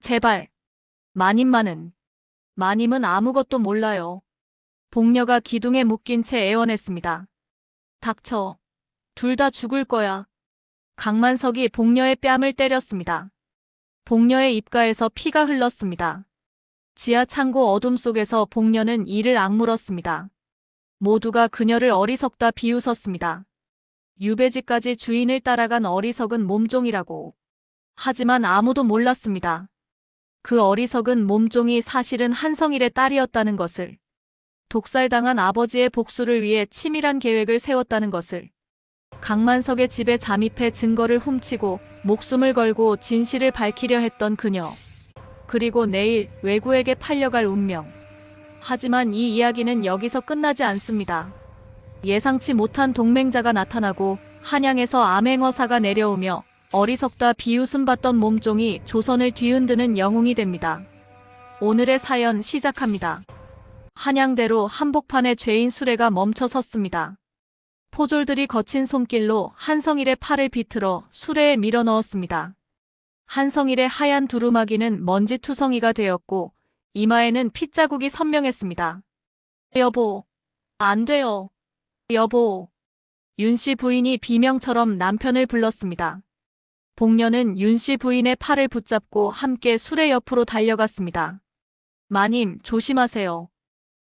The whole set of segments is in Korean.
제발. 마님은 아무것도 몰라요. 복녀가 기둥에 묶인 채 애원했습니다. 닥쳐. 둘 다 죽을 거야. 강만석이 복녀의 뺨을 때렸습니다. 복녀의 입가에서 피가 흘렀습니다. 지하 창고 어둠 속에서 복녀는 이를 악물었습니다. 모두가 그녀를 어리석다 비웃었습니다. 유배지까지 주인을 따라간 어리석은 몸종이라고. 하지만 아무도 몰랐습니다. 그 어리석은 몸종이 사실은 한성일의 딸이었다는 것을. 독살당한 아버지의 복수를 위해 치밀한 계획을 세웠다는 것을. 강만석의 집에 잠입해 증거를 훔치고 목숨을 걸고 진실을 밝히려 했던 그녀. 그리고 내일 외구에게 팔려갈 운명. 하지만 이 이야기는 여기서 끝나지 않습니다. 예상치 못한 동맹자가 나타나고 한양에서 암행어사가 내려오며 어리석다 비웃음 받던 몸종이 조선을 뒤흔드는 영웅이 됩니다. 오늘의 사연 시작합니다. 한양대로 한복판에 죄인 수레가 멈춰 섰습니다. 포졸들이 거친 손길로 한성일의 팔을 비틀어 수레에 밀어 넣었습니다. 한성일의 하얀 두루마기는 먼지투성이가 되었고 이마에는 핏자국이 선명했습니다. 여보, 안 돼요. 여보. 윤씨 부인이 비명처럼 남편을 불렀습니다. 복녀는 윤씨 부인의 팔을 붙잡고 함께 수레 옆으로 달려갔습니다. 마님, 조심하세요.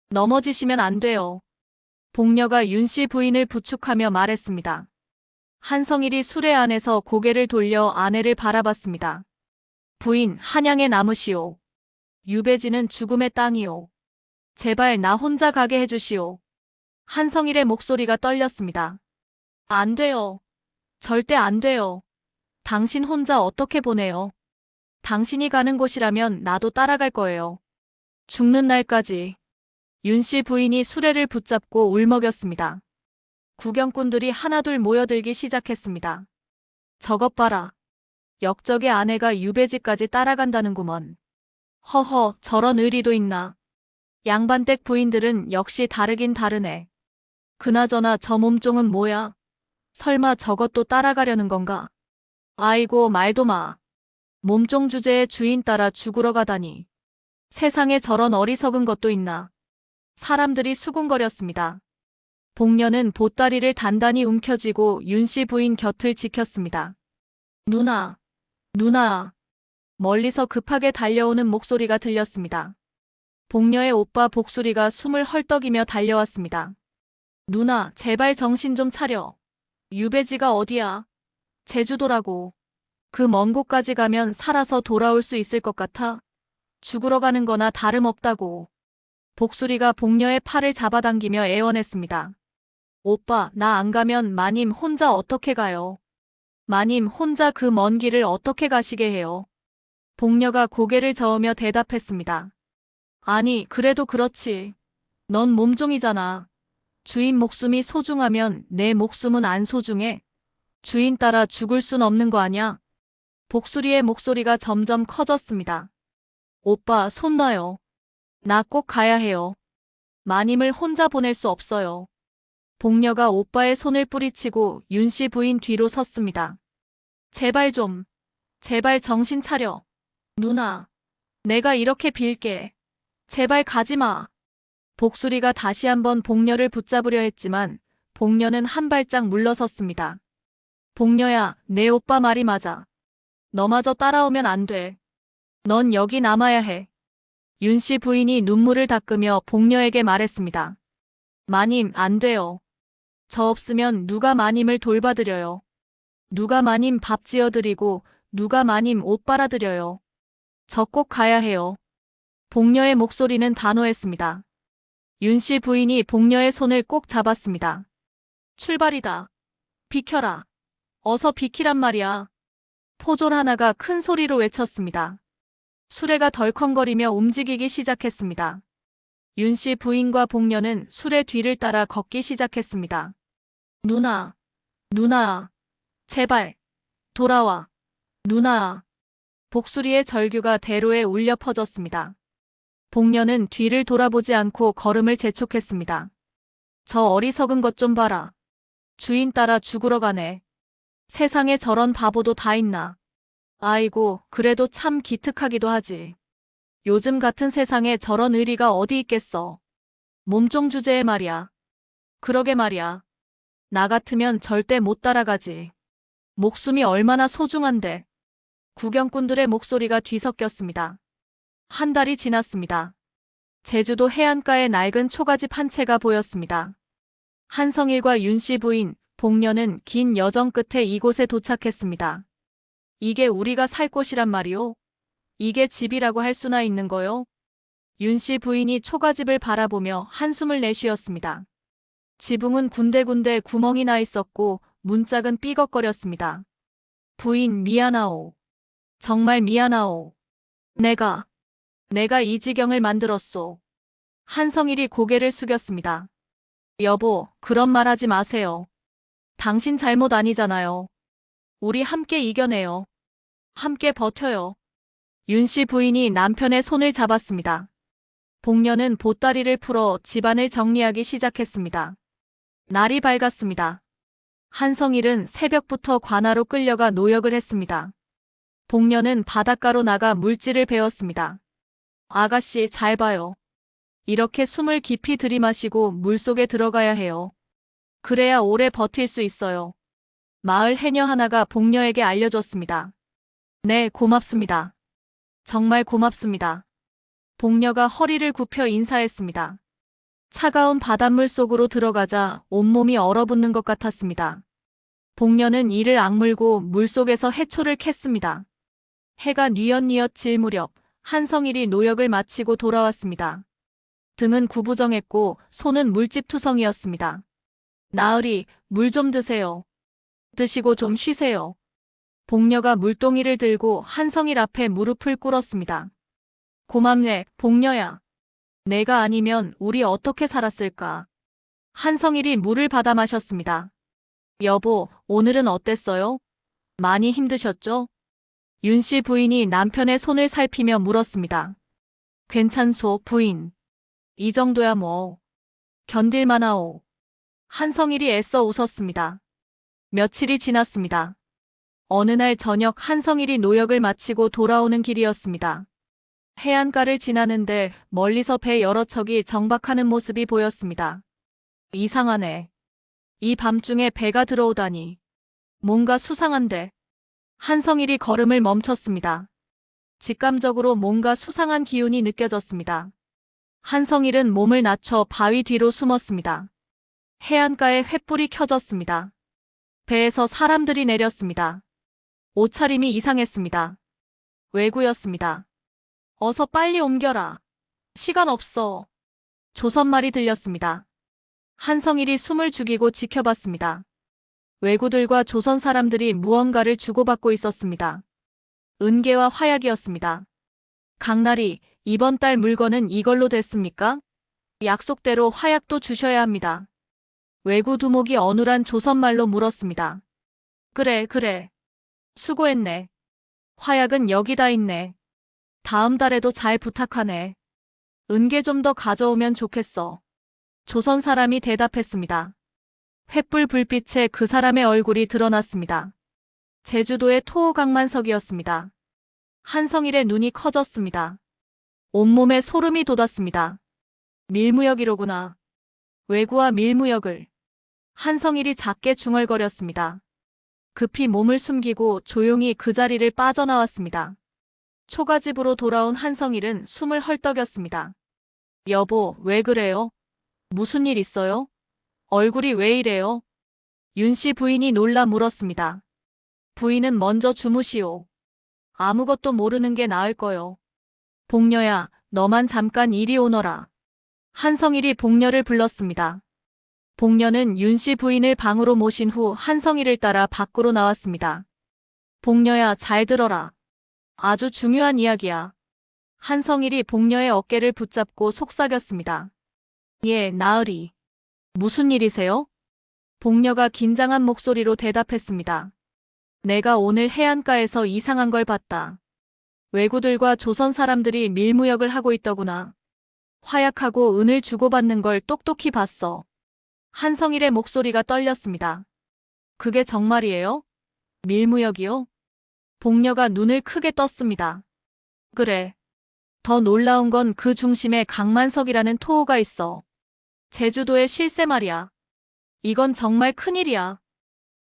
넘어지시면 안 돼요. 복녀가 윤씨 부인을 부축하며 말했습니다. 한성일이 수레 안에서 고개를 돌려 아내를 바라봤습니다. 부인, 한양의 나무시오. 유배지는 죽음의 땅이오. 제발 나 혼자 가게 해주시오. 한성일의 목소리가 떨렸습니다. 안 돼요. 절대 안 돼요. 당신 혼자 어떻게 보내요? 당신이 가는 곳이라면 나도 따라갈 거예요. 죽는 날까지. 윤씨 부인이 수레를 붙잡고 울먹였습니다. 구경꾼들이 하나둘 모여들기 시작했습니다. 저것 봐라. 역적의 아내가 유배지까지 따라간다는구먼. 허허, 저런 의리도 있나. 양반댁 부인들은 역시 다르긴 다르네. 그나저나 저 몸종은 뭐야? 설마 저것도 따라가려는 건가? 아이고 말도 마. 몸종 주제에 주인 따라 죽으러 가다니. 세상에 저런 어리석은 것도 있나. 사람들이 수군거렸습니다. 복녀는 보따리를 단단히 움켜쥐고 윤씨 부인 곁을 지켰습니다. 누나, 누나. 멀리서 급하게 달려오는 목소리가 들렸습니다. 복녀의 오빠 복수리가 숨을 헐떡이며 달려왔습니다. 누나, 제발 정신 좀 차려. 유배지가 어디야? 제주도라고. 그 먼 곳까지 가면 살아서 돌아올 수 있을 것 같아? 죽으러 가는 거나 다름없다고. 복수리가 복녀의 팔을 잡아당기며 애원했습니다. 오빠, 나 안 가면 마님 혼자 어떻게 가요? 마님 혼자 그 먼 길을 어떻게 가시게 해요? 복녀가 고개를 저으며 대답했습니다. 아니, 그래도 그렇지. 넌 몸종이잖아. 주인 목숨이 소중하면 내 목숨은 안 소중해. 주인 따라 죽을 순 없는 거 아냐? 복수리의 목소리가 점점 커졌습니다. 오빠, 손 놔요. 나 꼭 가야 해요. 마님을 혼자 보낼 수 없어요. 복녀가 오빠의 손을 뿌리치고 윤씨 부인 뒤로 섰습니다. 제발 좀. 제발 정신 차려. 누나. 내가 이렇게 빌게. 제발 가지 마. 복수리가 다시 한번 복녀를 붙잡으려 했지만 복녀는 한 발짝 물러섰습니다. 복녀야, 내 오빠 말이 맞아. 너마저 따라오면 안 돼. 넌 여기 남아야 해. 윤씨 부인이 눈물을 닦으며 복녀에게 말했습니다. 마님, 안 돼요. 저 없으면 누가 마님을 돌봐드려요. 누가 마님 밥 지어드리고 누가 마님 옷 빨아드려요. 저 꼭 가야 해요. 복녀의 목소리는 단호했습니다. 윤씨 부인이 복녀의 손을 꼭 잡았습니다. 출발이다. 비켜라. 어서 비키란 말이야. 포졸 하나가 큰 소리로 외쳤습니다. 수레가 덜컹거리며 움직이기 시작했습니다. 윤씨 부인과 복녀는 수레 뒤를 따라 걷기 시작했습니다. 누나, 누나, 제발, 돌아와, 누나. 복수리의 절규가 대로에 울려 퍼졌습니다. 복녀는 뒤를 돌아보지 않고 걸음을 재촉했습니다. 저 어리석은 것 좀 봐라. 주인 따라 죽으러 가네. 세상에 저런 바보도 다 있나. 아이고, 그래도 참 기특하기도 하지. 요즘 같은 세상에 저런 의리가 어디 있겠어. 몸종 주제에 말이야. 그러게 말이야. 나 같으면 절대 못 따라가지. 목숨이 얼마나 소중한데. 구경꾼들의 목소리가 뒤섞였습니다. 한 달이 지났습니다. 제주도 해안가에 낡은 초가집 한 채가 보였습니다. 한성일과 윤씨 부인, 복녀는 긴 여정 끝에 이곳에 도착했습니다. 이게 우리가 살 곳이란 말이오? 이게 집이라고 할 수나 있는 거요? 윤씨 부인이 초가집을 바라보며 한숨을 내쉬었습니다. 지붕은 군데군데 구멍이 나 있었고 문짝은 삐걱거렸습니다. 부인 미안하오. 정말 미안하오. 내가 이 지경을 만들었소. 한성일이 고개를 숙였습니다. 여보, 그런 말 하지 마세요. 당신 잘못 아니잖아요. 우리 함께 이겨내요. 함께 버텨요. 윤씨 부인이 남편의 손을 잡았습니다. 복녀는 보따리를 풀어 집안을 정리하기 시작했습니다. 날이 밝았습니다. 한성일은 새벽부터 관아로 끌려가 노역을 했습니다. 복녀는 바닷가로 나가 물질을 베었습니다. 아가씨, 잘 봐요. 이렇게 숨을 깊이 들이마시고 물속에 들어가야 해요. 그래야 오래 버틸 수 있어요. 마을 해녀 하나가 복녀에게 알려줬습니다. 네, 고맙습니다. 정말 고맙습니다. 복녀가 허리를 굽혀 인사했습니다. 차가운 바닷물 속으로 들어가자 온몸이 얼어붙는 것 같았습니다. 복녀는 이를 악물고 물속에서 해초를 캤습니다. 해가 뉘엿뉘엿 질 무렵 한성일이 노역을 마치고 돌아왔습니다. 등은 구부정했고 손은 물집투성이었습니다. 나으리, 물 좀 드세요. 드시고 좀 쉬세요. 복녀가 물동이를 들고 한성일 앞에 무릎을 꿇었습니다. 고맙네, 복녀야. 내가 아니면 우리 어떻게 살았을까. 한성일이 물을 받아 마셨습니다. 여보, 오늘은 어땠어요? 많이 힘드셨죠? 윤씨 부인이 남편의 손을 살피며 물었습니다. 괜찮소, 부인. 이 정도야 뭐. 견딜만하오. 한성일이 애써 웃었습니다. 며칠이 지났습니다. 어느 날 저녁 한성일이 노역을 마치고 돌아오는 길이었습니다. 해안가를 지나는데 멀리서 배 여러 척이 정박하는 모습이 보였습니다. 이상하네. 이 밤중에 배가 들어오다니. 뭔가 수상한데. 한성일이 걸음을 멈췄습니다. 직감적으로 뭔가 수상한 기운이 느껴졌습니다. 한성일은 몸을 낮춰 바위 뒤로 숨었습니다. 해안가에 횃불이 켜졌습니다. 배에서 사람들이 내렸습니다. 옷차림이 이상했습니다. 왜구였습니다. 어서 빨리 옮겨라. 시간 없어. 조선말이 들렸습니다. 한성일이 숨을 죽이고 지켜봤습니다. 왜구들과 조선 사람들이 무언가를 주고받고 있었습니다. 은계와 화약이었습니다. 강나리, 이번 달 물건은 이걸로 됐습니까? 약속대로 화약도 주셔야 합니다. 왜구 두목이 어눌한 조선말로 물었습니다. 그래. 수고했네. 화약은 여기다 있네. 다음 달에도 잘 부탁하네. 은계 좀 더 가져오면 좋겠어. 조선 사람이 대답했습니다. 횃불 불빛에 그 사람의 얼굴이 드러났습니다. 제주도의 토호강만석이었습니다. 한성일의 눈이 커졌습니다. 온몸에 소름이 돋았습니다. 밀무역이로구나. 왜구와 밀무역을. 한성일이 작게 중얼거렸습니다. 급히 몸을 숨기고 조용히 그 자리를 빠져나왔습니다. 초가집으로 돌아온 한성일은 숨을 헐떡였습니다. 여보, 왜 그래요? 무슨 일 있어요? 얼굴이 왜 이래요? 윤씨 부인이 놀라 물었습니다. 부인은 먼저 주무시오. 아무것도 모르는 게 나을 거요. 복녀야, 너만 잠깐 이리 오너라. 한성일이 복녀를 불렀습니다. 복녀는 윤씨 부인을 방으로 모신 후 한성일을 따라 밖으로 나왔습니다. 복녀야, 잘 들어라. 아주 중요한 이야기야. 한성일이 복녀의 어깨를 붙잡고 속삭였습니다. 예, 나으리. 무슨 일이세요? 복녀가 긴장한 목소리로 대답했습니다. 내가 오늘 해안가에서 이상한 걸 봤다. 왜구들과 조선 사람들이 밀무역을 하고 있더구나. 화약하고 은을 주고받는 걸 똑똑히 봤어. 한성일의 목소리가 떨렸습니다. 그게 정말이에요? 밀무역이요? 복녀가 눈을 크게 떴습니다. 그래. 더 놀라운 건 그 중심에 강만석이라는 토호가 있어. 제주도의 실세 말이야. 이건 정말 큰일이야.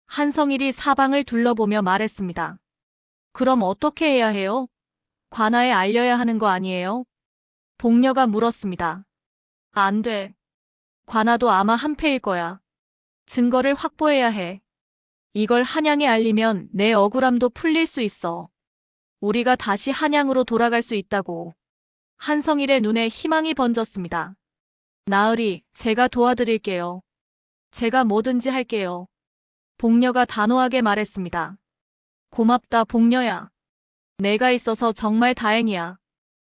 한성일이 사방을 둘러보며 말했습니다. 그럼 어떻게 해야 해요? 관아에 알려야 하는 거 아니에요? 복녀가 물었습니다. 안 돼. 관아도 아마 한패일 거야. 증거를 확보해야 해. 이걸 한양에 알리면 내 억울함도 풀릴 수 있어. 우리가 다시 한양으로 돌아갈 수 있다고. 한성일의 눈에 희망이 번졌습니다. 나으리, 제가 도와드릴게요. 제가 뭐든지 할게요. 복녀가 단호하게 말했습니다. 고맙다, 복녀야. 내가 있어서 정말 다행이야.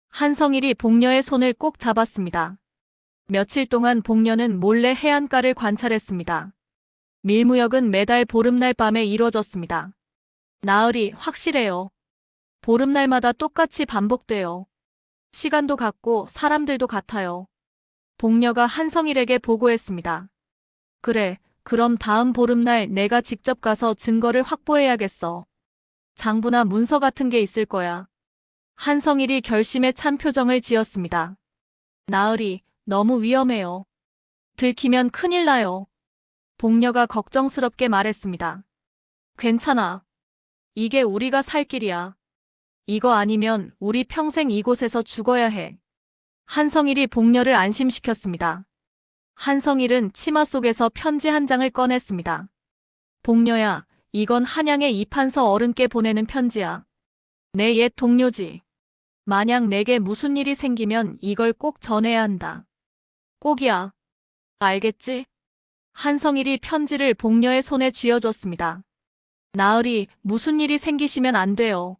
한성일이 복녀의 손을 꼭 잡았습니다. 며칠 동안 복녀는 몰래 해안가를 관찰했습니다. 밀무역은 매달 보름날 밤에 이루어졌습니다. 나으리, 확실해요. 보름날마다 똑같이 반복돼요. 시간도 같고 사람들도 같아요. 복녀가 한성일에게 보고했습니다. 그래, 그럼 다음 보름날 내가 직접 가서 증거를 확보해야겠어. 장부나 문서 같은 게 있을 거야. 한성일이 결심에 찬 표정을 지었습니다. 나으리, 너무 위험해요. 들키면 큰일 나요. 복녀가 걱정스럽게 말했습니다. 괜찮아. 이게 우리가 살 길이야. 이거 아니면 우리 평생 이곳에서 죽어야 해. 한성일이 복녀를 안심시켰습니다. 한성일은 치마 속에서 편지 한 장을 꺼냈습니다. 복녀야, 이건 한양의 이판서 어른께 보내는 편지야. 내 옛 동료지. 만약 내게 무슨 일이 생기면 이걸 꼭 전해야 한다. 꼭이야. 알겠지? 한성일이 편지를 복녀의 손에 쥐어줬습니다. 나으리, 무슨 일이 생기시면 안 돼요.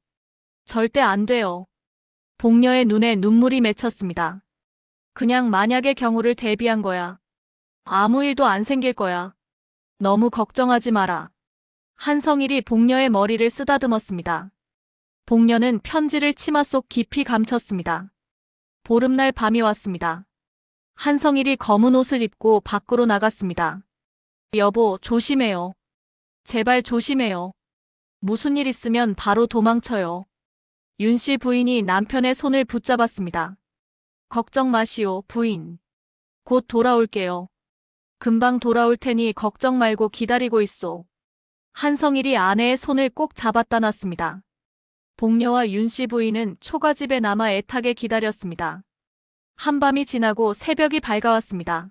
절대 안 돼요. 복녀의 눈에 눈물이 맺혔습니다. 그냥 만약의 경우를 대비한 거야. 아무 일도 안 생길 거야. 너무 걱정하지 마라. 한성일이 복녀의 머리를 쓰다듬었습니다. 복녀는 편지를 치마 속 깊이 감췄습니다. 보름날 밤이 왔습니다. 한성일이 검은 옷을 입고 밖으로 나갔습니다. 여보, 조심해요. 제발 조심해요. 무슨 일 있으면 바로 도망쳐요. 윤씨 부인이 남편의 손을 붙잡았습니다. 걱정 마시오, 부인. 곧 돌아올게요. 금방 돌아올 테니 걱정 말고 기다리고 있소. 한성일이 아내의 손을 꼭 잡았다 놨습니다. 복녀와 윤씨 부인은 초가집에 남아 애타게 기다렸습니다. 한밤이 지나고 새벽이 밝아왔습니다.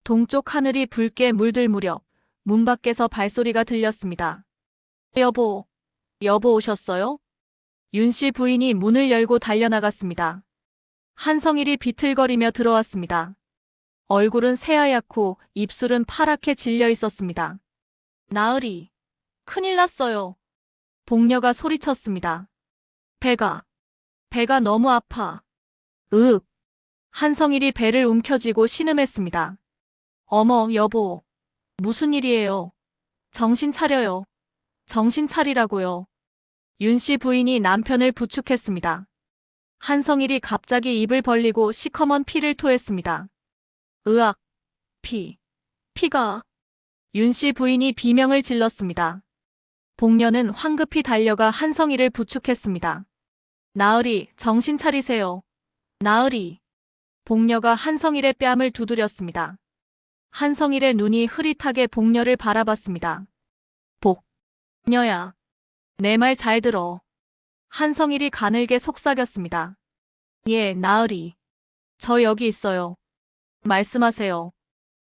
동쪽 하늘이 붉게 물들 무렵 문 밖에서 발소리가 들렸습니다. 여보, 여보 오셨어요? 윤씨 부인이 문을 열고 달려나갔습니다. 한성일이 비틀거리며 들어왔습니다. 얼굴은 새하얗고 입술은 파랗게 질려 있었습니다. 나으리, 큰일 났어요. 복녀가 소리쳤습니다. 배가 너무 아파. 윽. 한성일이 배를 움켜쥐고 신음했습니다. 어머, 여보. 무슨 일이에요? 정신 차려요. 정신 차리라고요. 윤씨 부인이 남편을 부축했습니다. 한성일이 갑자기 입을 벌리고 시커먼 피를 토했습니다. 으악, 피가. 윤씨 부인이 비명을 질렀습니다. 복녀는 황급히 달려가 한성일을 부축했습니다. 나으리, 정신 차리세요. 나으리. 복녀가 한성일의 뺨을 두드렸습니다. 한성일의 눈이 흐릿하게 복녀를 바라봤습니다. 복녀야. 내 말 잘 들어. 한성일이 가늘게 속삭였습니다. 예, 나으리. 저 여기 있어요. 말씀하세요.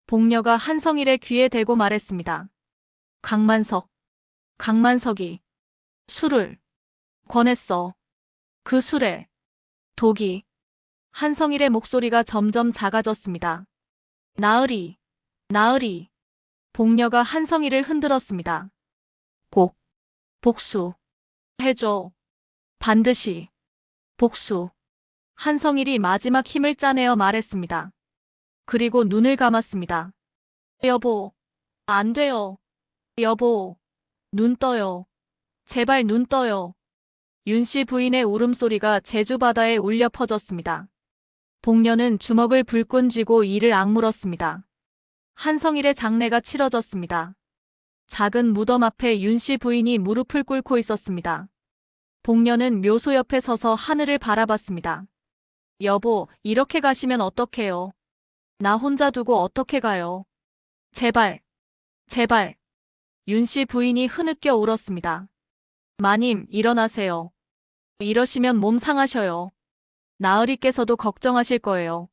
복녀가 한성일의 귀에 대고 말했습니다. 강만석이 술을 권했어. 그 술에 독이. 한성일의 목소리가 점점 작아졌습니다. 나으리. 복녀가 한성일을 흔들었습니다. 꼭 복수 해줘. 반드시 복수. 한성일이 마지막 힘을 짜내어 말했습니다. 그리고 눈을 감았습니다. 여보, 안 돼요. 여보, 눈 떠요. 제발 눈 떠요. 윤씨 부인의 울음소리가 제주바다에 울려 퍼졌습니다. 복녀는 주먹을 불끈 쥐고 이를 악물었습니다. 한성일의 장례가 치러졌습니다. 작은 무덤 앞에 윤씨 부인이 무릎을 꿇고 있었습니다. 복녀는 묘소 옆에 서서 하늘을 바라봤습니다. 여보, 이렇게 가시면 어떡해요? 나 혼자 두고 어떻게 가요? 제발, 제발. 윤씨 부인이 흐느껴 울었습니다. 마님, 일어나세요. 이러시면 몸 상하셔요. 나으리께서도 걱정하실 거예요.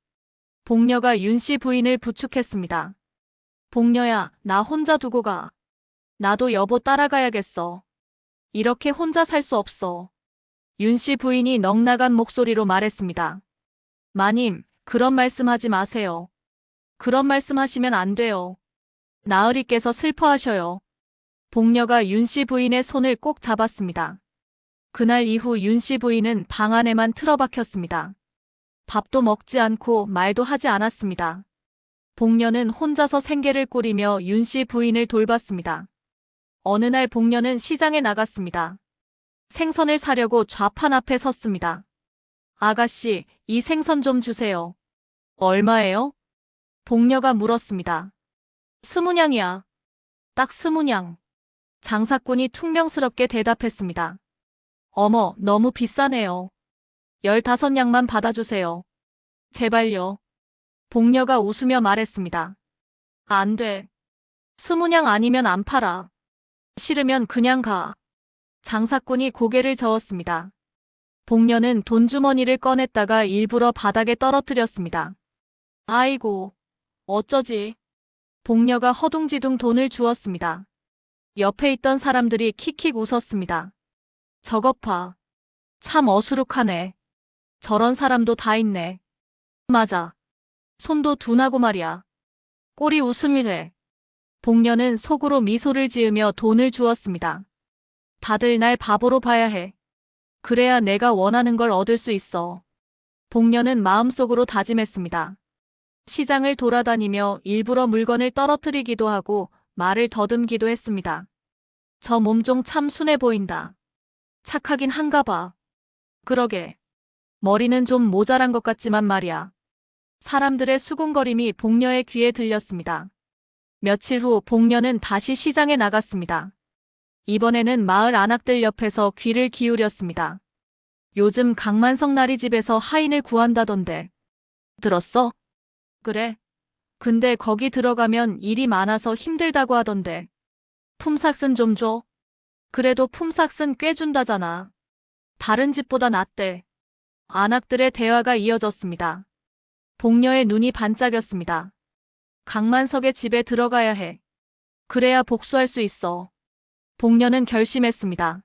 복녀가 윤씨 부인을 부축했습니다. 복녀야, 나 혼자 두고 가. 나도 여보 따라가야겠어. 이렇게 혼자 살 수 없어. 윤씨 부인이 넉나간 목소리로 말했습니다. 마님, 그런 말씀하지 마세요. 그런 말씀하시면 안 돼요. 나으리께서 슬퍼하셔요. 복녀가 윤씨 부인의 손을 꼭 잡았습니다. 그날 이후 윤씨 부인은 방 안에만 틀어박혔습니다. 밥도 먹지 않고 말도 하지 않았습니다. 복녀는 혼자서 생계를 꾸리며 윤씨 부인을 돌봤습니다. 어느 날 복녀는 시장에 나갔습니다. 생선을 사려고 좌판 앞에 섰습니다. 아가씨, 이 생선 좀 주세요. 얼마예요? 복녀가 물었습니다. 20냥이야. 딱 20냥. 장사꾼이 퉁명스럽게 대답했습니다. 어머, 너무 비싸네요. 15냥만 받아주세요. 제발요. 복녀가 웃으며 말했습니다. 안 돼. 20냥 아니면 안 팔아. 싫으면 그냥 가. 장사꾼이 고개를 저었습니다. 복녀는 돈주머니를 꺼냈다가 일부러 바닥에 떨어뜨렸습니다. 아이고, 어쩌지. 복녀가 허둥지둥 돈을 주었습니다. 옆에 있던 사람들이 킥킥 웃었습니다. 저것 봐. 참 어수룩하네. 저런 사람도 다 있네. 맞아. 손도 둔하고 말이야. 꼴이 웃음이래. 복녀는 속으로 미소를 지으며 돈을 주었습니다. 다들 날 바보로 봐야 해. 그래야 내가 원하는 걸 얻을 수 있어. 복녀는 마음속으로 다짐했습니다. 시장을 돌아다니며 일부러 물건을 떨어뜨리기도 하고 말을 더듬기도 했습니다. 저 몸종 참 순해 보인다. 착하긴 한가 봐. 그러게. 머리는 좀 모자란 것 같지만 말이야. 사람들의 수군거림이 복녀의 귀에 들렸습니다. 며칠 후 복녀는 다시 시장에 나갔습니다. 이번에는 마을 안악들 옆에서 귀를 기울였습니다. 요즘 강만석 나리집에서 하인을 구한다던데. 들었어? 그래. 근데 거기 들어가면 일이 많아서 힘들다고 하던데. 품삯은 좀 줘. 그래도 품삯은 꽤 준다잖아. 다른 집보다 낫대. 안악들의 대화가 이어졌습니다. 복녀의 눈이 반짝였습니다. 강만석의 집에 들어가야 해. 그래야 복수할 수 있어. 복녀는 결심했습니다.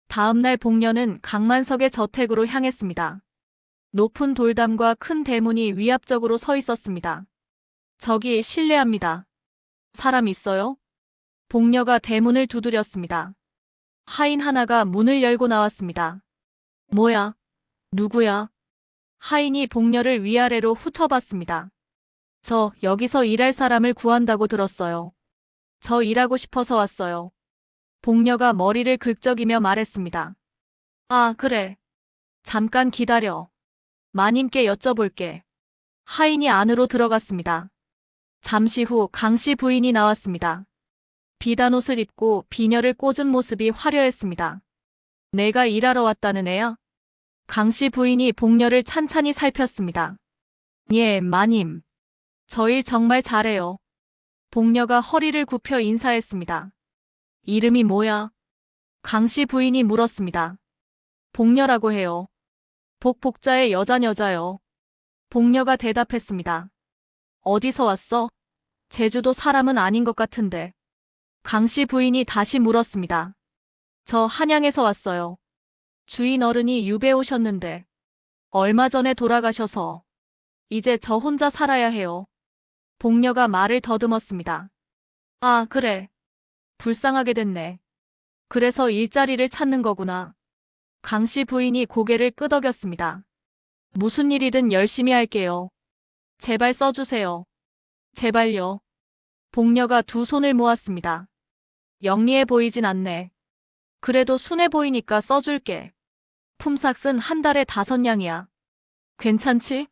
다음 날 복녀는 강만석의 저택으로 향했습니다. 높은 돌담과 큰 대문이 위압적으로 서 있었습니다. 저기 실례합니다. 사람 있어요? 복녀가 대문을 두드렸습니다. 하인 하나가 문을 열고 나왔습니다. 뭐야? 누구야? 하인이 복녀를 위아래로 훑어봤습니다. 저 여기서 일할 사람을 구한다고 들었어요. 저 일하고 싶어서 왔어요. 복녀가 머리를 긁적이며 말했습니다. 아, 그래. 잠깐 기다려. 마님께 여쭤볼게. 하인이 안으로 들어갔습니다. 잠시 후 강씨 부인이 나왔습니다. 비단 옷을 입고 비녀를 꽂은 모습이 화려했습니다. 내가 일하러 왔다는 애야? 강씨 부인이 복녀를 찬찬히 살폈습니다. 예, 마님. 저 일 정말 잘해요. 복녀가 허리를 굽혀 인사했습니다. 이름이 뭐야? 강씨 부인이 물었습니다. 복녀라고 해요. 복복자의 여자요. 복녀가 대답했습니다. 어디서 왔어? 제주도 사람은 아닌 것 같은데. 강씨 부인이 다시 물었습니다. 저 한양에서 왔어요. 주인 어른이 유배 오셨는데 얼마 전에 돌아가셔서 이제 저 혼자 살아야 해요. 복녀가 말을 더듬었습니다. 아, 그래. 불쌍하게 됐네. 그래서 일자리를 찾는 거구나. 강씨 부인이 고개를 끄덕였습니다. 무슨 일이든 열심히 할게요. 제발 써주세요. 제발요. 복녀가 두 손을 모았습니다. 영리해 보이진 않네. 그래도 순해 보이니까 써줄게. 품삯은 한 달에 5냥이야. 괜찮지?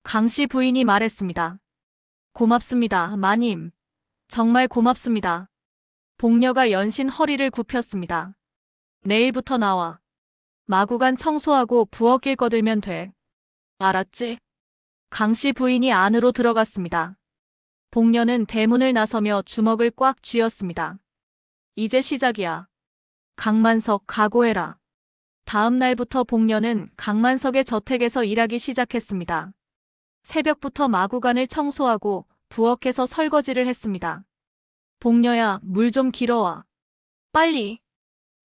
강씨 부인이 말했습니다. 고맙습니다, 마님. 정말 고맙습니다. 복녀가 연신 허리를 굽혔습니다. 내일부터 나와. 마구간 청소하고 부엌일 거들면 돼. 알았지? 강씨 부인이 안으로 들어갔습니다. 복녀는 대문을 나서며 주먹을 꽉 쥐었습니다. 이제 시작이야. 강만석 각오해라. 다음 날부터 복녀는 강만석의 저택에서 일하기 시작했습니다. 새벽부터 마구간을 청소하고 부엌에서 설거지를 했습니다. 복녀야, 물 좀 길어와. 빨리.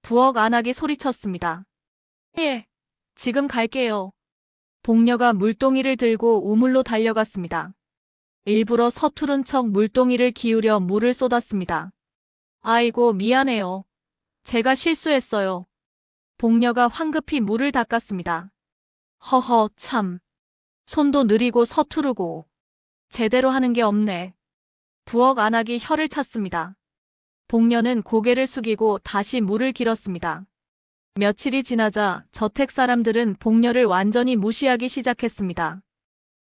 부엌 안악이 소리쳤습니다. 예, 지금 갈게요. 복녀가 물동이를 들고 우물로 달려갔습니다. 일부러 서투른 척 물동이를 기울여 물을 쏟았습니다. 아이고, 미안해요. 제가 실수했어요. 복녀가 황급히 물을 닦았습니다. 허허, 참. 손도 느리고 서투르고. 제대로 하는 게 없네. 부엌 안악이 혀를 찼습니다. 복녀는 고개를 숙이고 다시 물을 길었습니다. 며칠이 지나자 저택 사람들은 복녀를 완전히 무시하기 시작했습니다.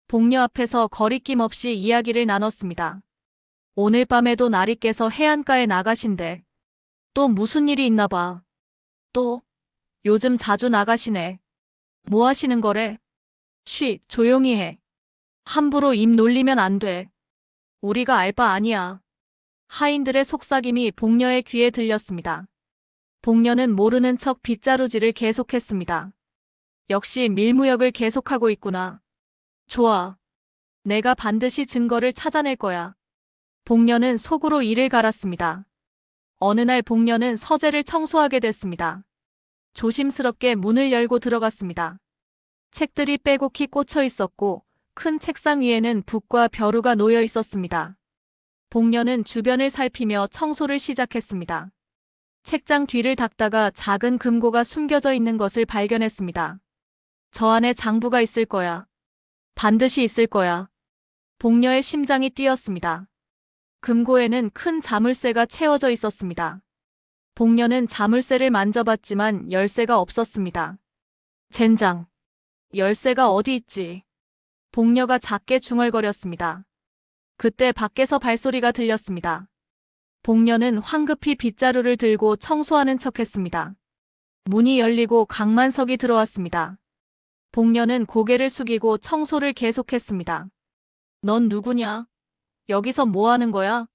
복녀 앞에서 거리낌 없이 이야기를 나눴습니다. 오늘 밤에도 날이 깨서 해안가에 나가신대. 또 무슨 일이 있나 봐. 또 요즘 자주 나가시네. 뭐 하시는 거래? 쉬, 조용히 해. 함부로 입 놀리면 안 돼. 우리가 알 바 아니야. 하인들의 속삭임이 복녀의 귀에 들렸습니다. 복녀는 모르는 척 빗자루질을 계속했습니다. 역시 밀무역을 계속하고 있구나. 좋아. 내가 반드시 증거를 찾아낼 거야. 복녀는 속으로 이를 갈았습니다. 어느 날 복녀는 서재를 청소하게 됐습니다. 조심스럽게 문을 열고 들어갔습니다. 책들이 빼곡히 꽂혀 있었고 큰 책상 위에는 붓과 벼루가 놓여 있었습니다. 복녀는 주변을 살피며 청소를 시작했습니다. 책장 뒤를 닦다가 작은 금고가 숨겨져 있는 것을 발견했습니다. 저 안에 장부가 있을 거야. 반드시 있을 거야. 복녀의 심장이 뛰었습니다. 금고에는 큰 자물쇠가 채워져 있었습니다. 복녀는 자물쇠를 만져봤지만 열쇠가 없었습니다. 젠장. 열쇠가 어디 있지? 복녀가 작게 중얼거렸습니다. 그때 밖에서 발소리가 들렸습니다. 복녀는 황급히 빗자루를 들고 청소하는 척했습니다. 문이 열리고 강만석이 들어왔습니다. 복녀는 고개를 숙이고 청소를 계속했습니다. 넌 누구냐? 여기서 뭐 하는 거야?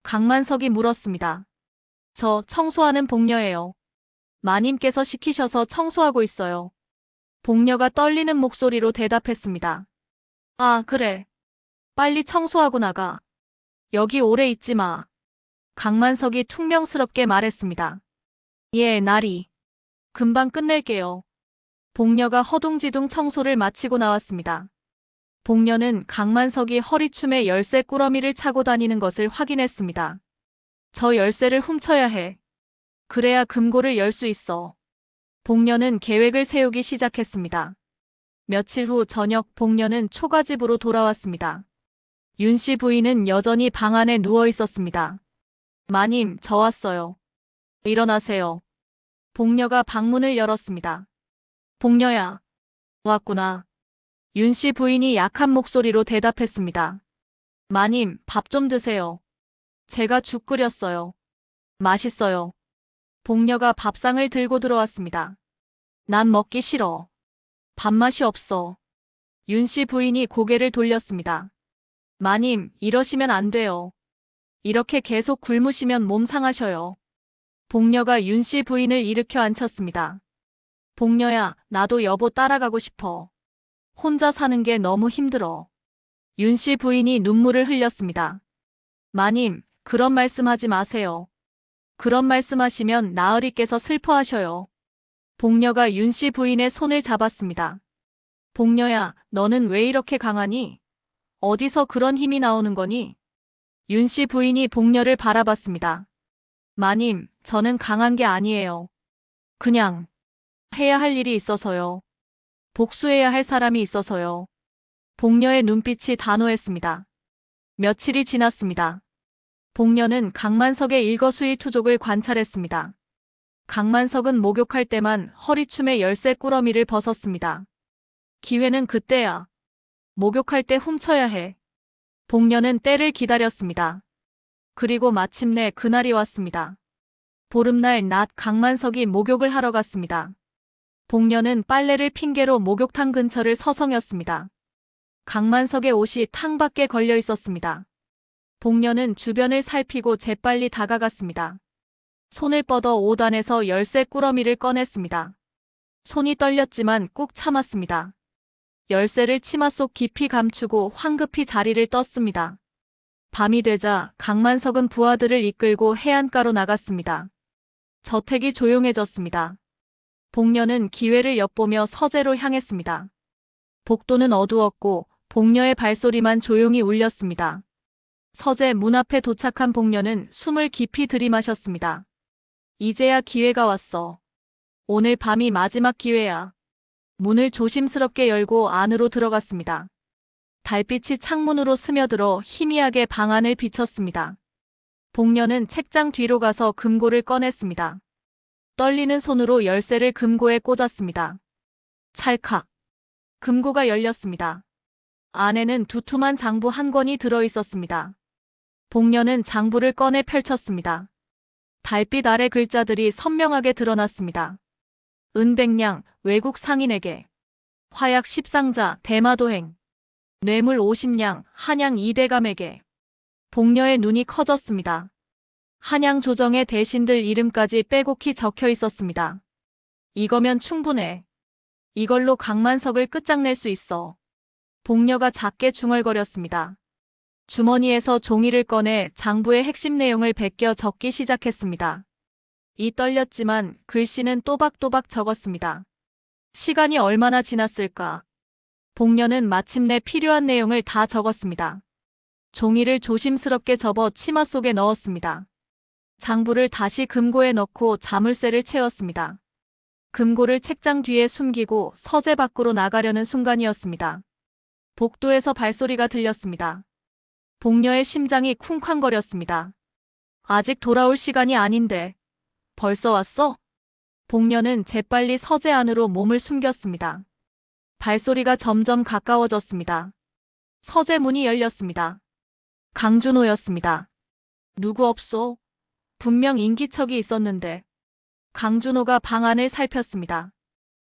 강만석이 물었습니다. 저 청소하는 복녀예요. 마님께서 시키셔서 청소하고 있어요. 복녀가 떨리는 목소리로 대답했습니다. 아, 그래. 빨리 청소하고 나가. 여기 오래 있지 마. 강만석이 퉁명스럽게 말했습니다. 예, 나리. 금방 끝낼게요. 복녀가 허둥지둥 청소를 마치고 나왔습니다. 복녀는 강만석이 허리춤에 열쇠 꾸러미를 차고 다니는 것을 확인했습니다. 저 열쇠를 훔쳐야 해. 그래야 금고를 열 수 있어. 복녀는 계획을 세우기 시작했습니다. 며칠 후 저녁 복녀는 초가집으로 돌아왔습니다. 윤씨 부인은 여전히 방 안에 누워 있었습니다. 마님, 저 왔어요. 일어나세요. 복녀가 방문을 열었습니다. 복녀야. 왔구나. 윤씨 부인이 약한 목소리로 대답했습니다. 마님, 밥 좀 드세요. 제가 죽 끓였어요. 맛있어요. 복녀가 밥상을 들고 들어왔습니다. 난 먹기 싫어. 밥맛이 없어. 윤씨 부인이 고개를 돌렸습니다. 마님, 이러시면 안 돼요. 이렇게 계속 굶으시면 몸 상하셔요. 복녀가 윤씨 부인을 일으켜 앉혔습니다. 복녀야, 나도 여보 따라가고 싶어. 혼자 사는 게 너무 힘들어. 윤씨 부인이 눈물을 흘렸습니다. 마님, 그런 말씀하지 마세요. 그런 말씀하시면 나으리께서 슬퍼하셔요. 복녀가 윤씨 부인의 손을 잡았습니다. 복녀야, 너는 왜 이렇게 강하니? 어디서 그런 힘이 나오는 거니? 윤씨 부인이 복녀를 바라봤습니다. 마님, 저는 강한 게 아니에요. 그냥 해야 할 일이 있어서요. 복수해야 할 사람이 있어서요. 복녀의 눈빛이 단호했습니다. 며칠이 지났습니다. 복녀는 강만석의 일거수일투족을 관찰했습니다. 강만석은 목욕할 때만 허리춤에 열쇠 꾸러미를 벗었습니다. 기회는 그때야. 목욕할 때 훔쳐야 해. 복녀는 때를 기다렸습니다. 그리고 마침내 그날이 왔습니다. 보름날 낮 강만석이 목욕을 하러 갔습니다. 복녀는 빨래를 핑계로 목욕탕 근처를 서성였습니다. 강만석의 옷이 탕 밖에 걸려 있었습니다. 복녀는 주변을 살피고 재빨리 다가갔습니다. 손을 뻗어 옷 안에서 열쇠 꾸러미를 꺼냈습니다. 손이 떨렸지만 꾹 참았습니다. 열쇠를 치마 속 깊이 감추고 황급히 자리를 떴습니다. 밤이 되자 강만석은 부하들을 이끌고 해안가로 나갔습니다. 저택이 조용해졌습니다. 복녀는 기회를 엿보며 서재로 향했습니다. 복도는 어두웠고 복녀의 발소리만 조용히 울렸습니다. 서재 문 앞에 도착한 복녀는 숨을 깊이 들이마셨습니다. 이제야 기회가 왔어. 오늘 밤이 마지막 기회야. 문을 조심스럽게 열고 안으로 들어갔습니다. 달빛이 창문으로 스며들어 희미하게 방 안을 비췄습니다. 복녀는 책장 뒤로 가서 금고를 꺼냈습니다. 떨리는 손으로 열쇠를 금고에 꽂았습니다. 찰칵. 금고가 열렸습니다. 안에는 두툼한 장부 한 권이 들어있었습니다. 복녀는 장부를 꺼내 펼쳤습니다. 달빛 아래 글자들이 선명하게 드러났습니다. 은백냥, 외국 상인에게. 화약 10상자, 대마도행. 뇌물 50냥, 한양 이대감에게. 복녀의 눈이 커졌습니다. 한양 조정의 대신들 이름까지 빼곡히 적혀 있었습니다. 이거면 충분해. 이걸로 강만석을 끝장낼 수 있어. 복녀가 작게 중얼거렸습니다. 주머니에서 종이를 꺼내 장부의 핵심 내용을 베껴 적기 시작했습니다. 이 떨렸지만 글씨는 또박또박 적었습니다. 시간이 얼마나 지났을까? 복녀는 마침내 필요한 내용을 다 적었습니다. 종이를 조심스럽게 접어 치마 속에 넣었습니다. 장부를 다시 금고에 넣고 자물쇠를 채웠습니다. 금고를 책장 뒤에 숨기고 서재 밖으로 나가려는 순간이었습니다. 복도에서 발소리가 들렸습니다. 복녀의 심장이 쿵쾅거렸습니다. 아직 돌아올 시간이 아닌데. 벌써 왔어? 복녀는 재빨리 서재 안으로 몸을 숨겼습니다. 발소리가 점점 가까워졌습니다. 서재 문이 열렸습니다. 강준호였습니다. 누구 없소? 분명 인기척이 있었는데. 강준호가 방 안을 살폈습니다.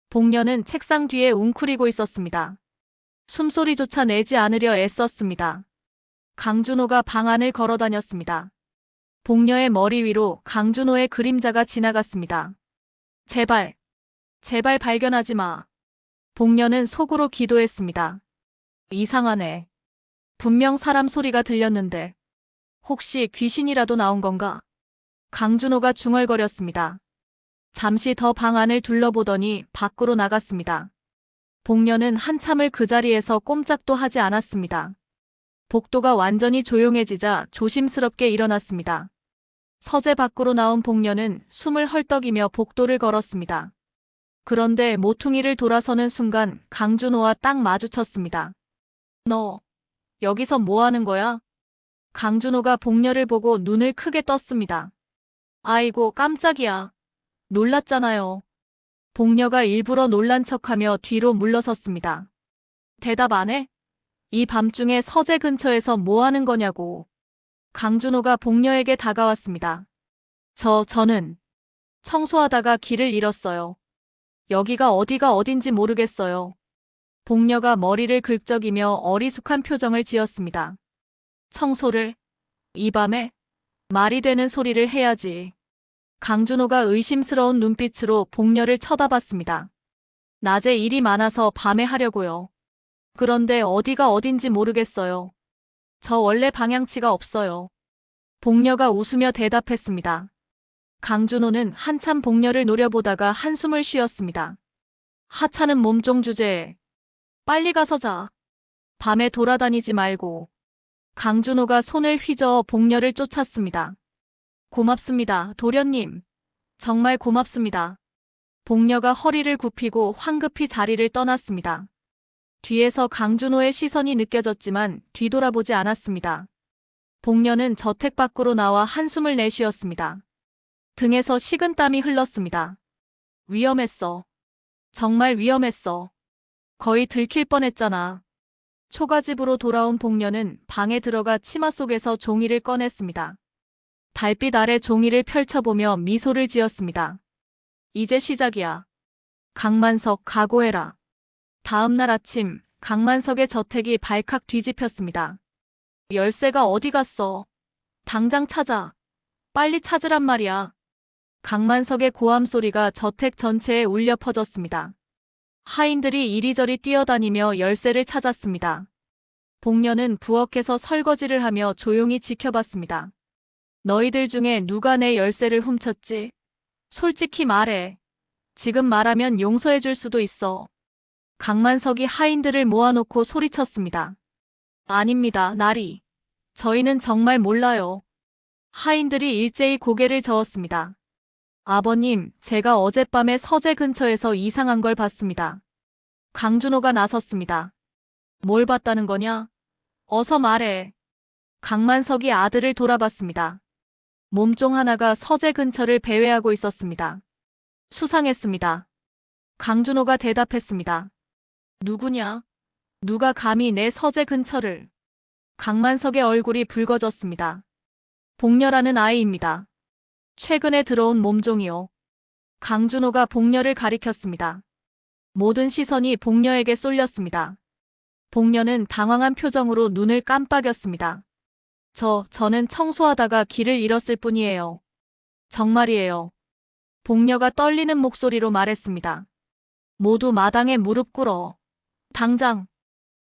복녀는 책상 뒤에 웅크리고 있었습니다. 숨소리조차 내지 않으려 애썼습니다. 강준호가 방 안을 걸어다녔습니다. 복녀의 머리 위로 강준호의 그림자가 지나갔습니다. 제발, 제발 발견하지 마. 복녀는 속으로 기도했습니다. 이상하네. 분명 사람 소리가 들렸는데. 혹시 귀신이라도 나온 건가? 강준호가 중얼거렸습니다. 잠시 더 방 안을 둘러보더니 밖으로 나갔습니다. 복녀는 한참을 그 자리에서 꼼짝도 하지 않았습니다. 복도가 완전히 조용해지자 조심스럽게 일어났습니다. 서재 밖으로 나온 복녀는 숨을 헐떡이며 복도를 걸었습니다. 그런데 모퉁이를 돌아서는 순간 강준호와 딱 마주쳤습니다. 너, 여기서 뭐 하는 거야? 강준호가 복녀를 보고 눈을 크게 떴습니다. 아이고, 깜짝이야. 놀랐잖아요. 복녀가 일부러 놀란 척하며 뒤로 물러섰습니다. 대답 안 해? 이 밤중에 서재 근처에서 뭐 하는 거냐고. 강준호가 복녀에게 다가왔습니다. 저는 청소하다가 길을 잃었어요. 여기가 어디가 어딘지 모르겠어요. 복녀가 머리를 긁적이며 어리숙한 표정을 지었습니다. 청소를? 이 밤에? 말이 되는 소리를 해야지. 강준호가 의심스러운 눈빛으로 복녀를 쳐다봤습니다. 낮에 일이 많아서 밤에 하려고요. 그런데 어디가 어딘지 모르겠어요. 저 원래 방향치가 없어요. 복녀가 웃으며 대답했습니다. 강준호는 한참 복녀를 노려보다가 한숨을 쉬었습니다. 하찮은 몸종 주제에. 빨리 가서 자. 밤에 돌아다니지 말고. 강준호가 손을 휘저어 복녀를 쫓았습니다. 고맙습니다, 도련님. 정말 고맙습니다. 복녀가 허리를 굽히고 황급히 자리를 떠났습니다. 뒤에서 강준호의 시선이 느껴졌지만 뒤돌아보지 않았습니다. 복녀는 저택 밖으로 나와 한숨을 내쉬었습니다. 등에서 식은땀이 흘렀습니다. 위험했어. 정말 위험했어. 거의 들킬 뻔했잖아. 초가집으로 돌아온 복녀는 방에 들어가 치마 속에서 종이를 꺼냈습니다. 달빛 아래 종이를 펼쳐보며 미소를 지었습니다. 이제 시작이야. 강만석 각오해라. 다음 날 아침 강만석의 저택이 발칵 뒤집혔습니다. 열쇠가 어디 갔어? 당장 찾아. 빨리 찾으란 말이야. 강만석의 고함 소리가 저택 전체에 울려 퍼졌습니다. 하인들이 이리저리 뛰어다니며 열쇠를 찾았습니다. 복녀는 부엌에서 설거지를 하며 조용히 지켜봤습니다. 너희들 중에 누가 내 열쇠를 훔쳤지? 솔직히 말해. 지금 말하면 용서해줄 수도 있어. 강만석이 하인들을 모아놓고 소리쳤습니다. 아닙니다, 나리. 저희는 정말 몰라요. 하인들이 일제히 고개를 저었습니다. 아버님, 제가 어젯밤에 서재 근처에서 이상한 걸 봤습니다. 강준호가 나섰습니다. 뭘 봤다는 거냐? 어서 말해. 강만석이 아들을 돌아봤습니다. 몸종 하나가 서재 근처를 배회하고 있었습니다. 수상했습니다. 강준호가 대답했습니다. 누구냐? 누가 감히 내 서재 근처를? 강만석의 얼굴이 붉어졌습니다. 복녀라는 아이입니다. 최근에 들어온 몸종이요. 강준호가 복녀를 가리켰습니다. 모든 시선이 복녀에게 쏠렸습니다. 복녀는 당황한 표정으로 눈을 깜빡였습니다. 저는 청소하다가 길을 잃었을 뿐이에요. 정말이에요. 복녀가 떨리는 목소리로 말했습니다. 모두 마당에 무릎 꿇어. 당장.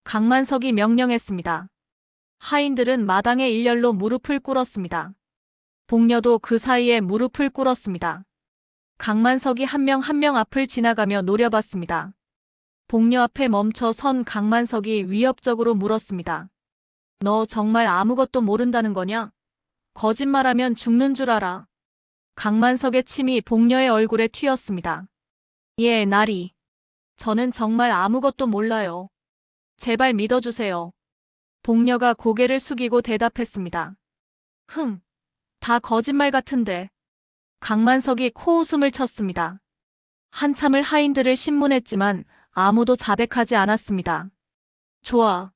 강만석이 명령했습니다. 하인들은 마당에 일렬로 무릎을 꿇었습니다. 복녀도 그 사이에 무릎을 꿇었습니다. 강만석이 한 명 한 명 앞을 지나가며 노려봤습니다. 복녀 앞에 멈춰 선 강만석이 위협적으로 물었습니다. 너 정말 아무것도 모른다는 거냐? 거짓말하면 죽는 줄 알아. 강만석의 침이 복녀의 얼굴에 튀었습니다. 예, 나리. 저는 정말 아무것도 몰라요. 제발 믿어주세요. 복녀가 고개를 숙이고 대답했습니다. 다 거짓말 같은데. 강만석이 코웃음을 쳤습니다. 한참을 하인들을 신문했지만 아무도 자백하지 않았습니다. 좋아.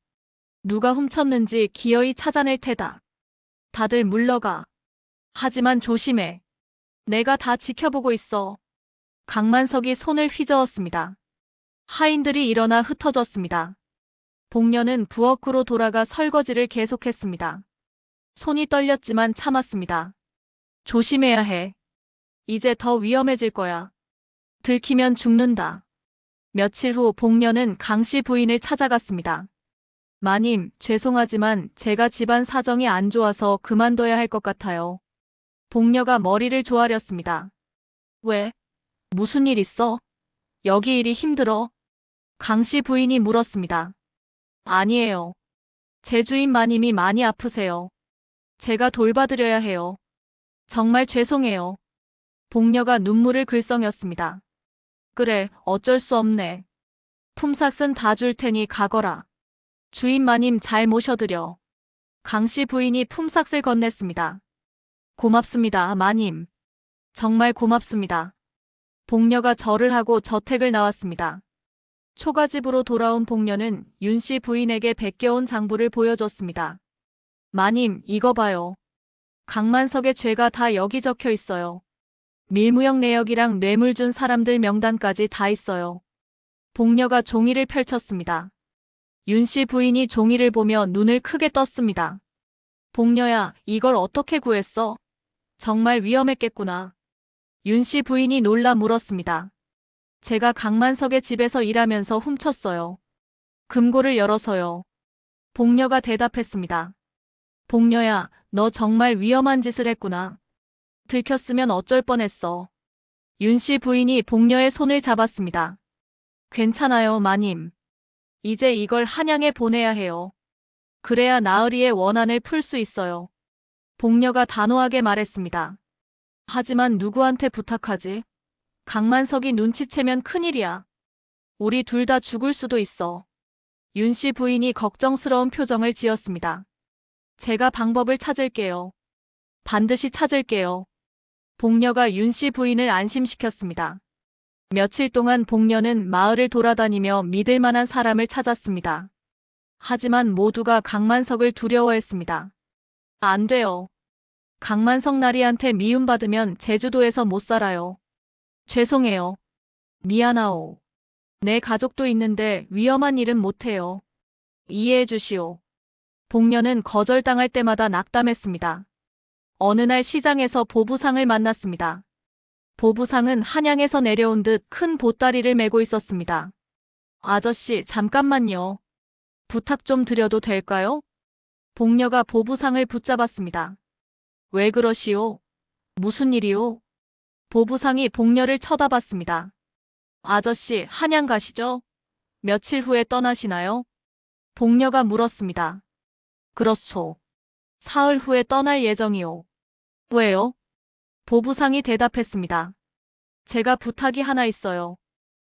누가 훔쳤는지 기어이 찾아낼 테다. 다들 물러가. 하지만 조심해. 내가 다 지켜보고 있어. 강만석이 손을 휘저었습니다. 하인들이 일어나 흩어졌습니다. 복녀는 부엌으로 돌아가 설거지를 계속했습니다. 손이 떨렸지만 참았습니다. 조심해야 해. 이제 더 위험해질 거야. 들키면 죽는다. 며칠 후 복녀는 강씨 부인을 찾아갔습니다. 마님, 죄송하지만 제가 집안 사정이 안 좋아서 그만둬야 할 것 같아요. 복녀가 머리를 조아렸습니다. 왜? 무슨 일 있어? 여기 일이 힘들어? 강씨 부인이 물었습니다. 아니에요. 제 주인 마님이 많이 아프세요. 제가 돌봐드려야 해요. 정말 죄송해요. 복녀가 눈물을 글썽였습니다. 그래, 어쩔 수 없네. 품삯은 다 줄 테니 가거라. 주인 마님 잘 모셔드려. 강씨 부인이 품삯을 건넸습니다. 고맙습니다, 마님. 정말 고맙습니다. 복녀가 절을 하고 저택을 나왔습니다. 초가집으로 돌아온 복녀는 윤씨 부인에게 베껴온 장부를 보여줬습니다. 마님, 이거 봐요. 강만석의 죄가 다 여기 적혀 있어요. 밀무역 내역이랑 뇌물 준 사람들 명단까지 다 있어요. 복녀가 종이를 펼쳤습니다. 윤씨 부인이 종이를 보며 눈을 크게 떴습니다. 복녀야, 이걸 어떻게 구했어? 정말 위험했겠구나. 윤씨 부인이 놀라 물었습니다. 제가 강만석의 집에서 일하면서 훔쳤어요. 금고를 열어서요. 복녀가 대답했습니다. 복녀야, 너 정말 위험한 짓을 했구나. 들켰으면 어쩔 뻔했어. 윤씨 부인이 복녀의 손을 잡았습니다. 괜찮아요, 마님. 이제 이걸 한양에 보내야 해요. 그래야 나으리의 원한을 풀 수 있어요. 복녀가 단호하게 말했습니다. 하지만 누구한테 부탁하지? 강만석이 눈치채면 큰일이야. 우리 둘 다 죽을 수도 있어. 윤씨 부인이 걱정스러운 표정을 지었습니다. 제가 방법을 찾을게요. 반드시 찾을게요. 복녀가 윤씨 부인을 안심시켰습니다. 며칠 동안 복녀는 마을을 돌아다니며 믿을 만한 사람을 찾았습니다. 하지만 모두가 강만석을 두려워했습니다. 안 돼요. 강만석 나리한테 미움받으면 제주도에서 못 살아요. 죄송해요. 미안하오. 내 가족도 있는데 위험한 일은 못해요. 이해해 주시오. 복녀는 거절당할 때마다 낙담했습니다. 어느 날 시장에서 보부상을 만났습니다. 보부상은 한양에서 내려온 듯 큰 보따리를 메고 있었습니다. 아저씨, 잠깐만요. 부탁 좀 드려도 될까요? 복녀가 보부상을 붙잡았습니다. 왜 그러시오? 무슨 일이오? 보부상이 복녀를 쳐다봤습니다. 아저씨, 한양 가시죠? 며칠 후에 떠나시나요? 복녀가 물었습니다. 그렇소. 사흘 후에 떠날 예정이오. 왜요? 보부상이 대답했습니다. 제가 부탁이 하나 있어요.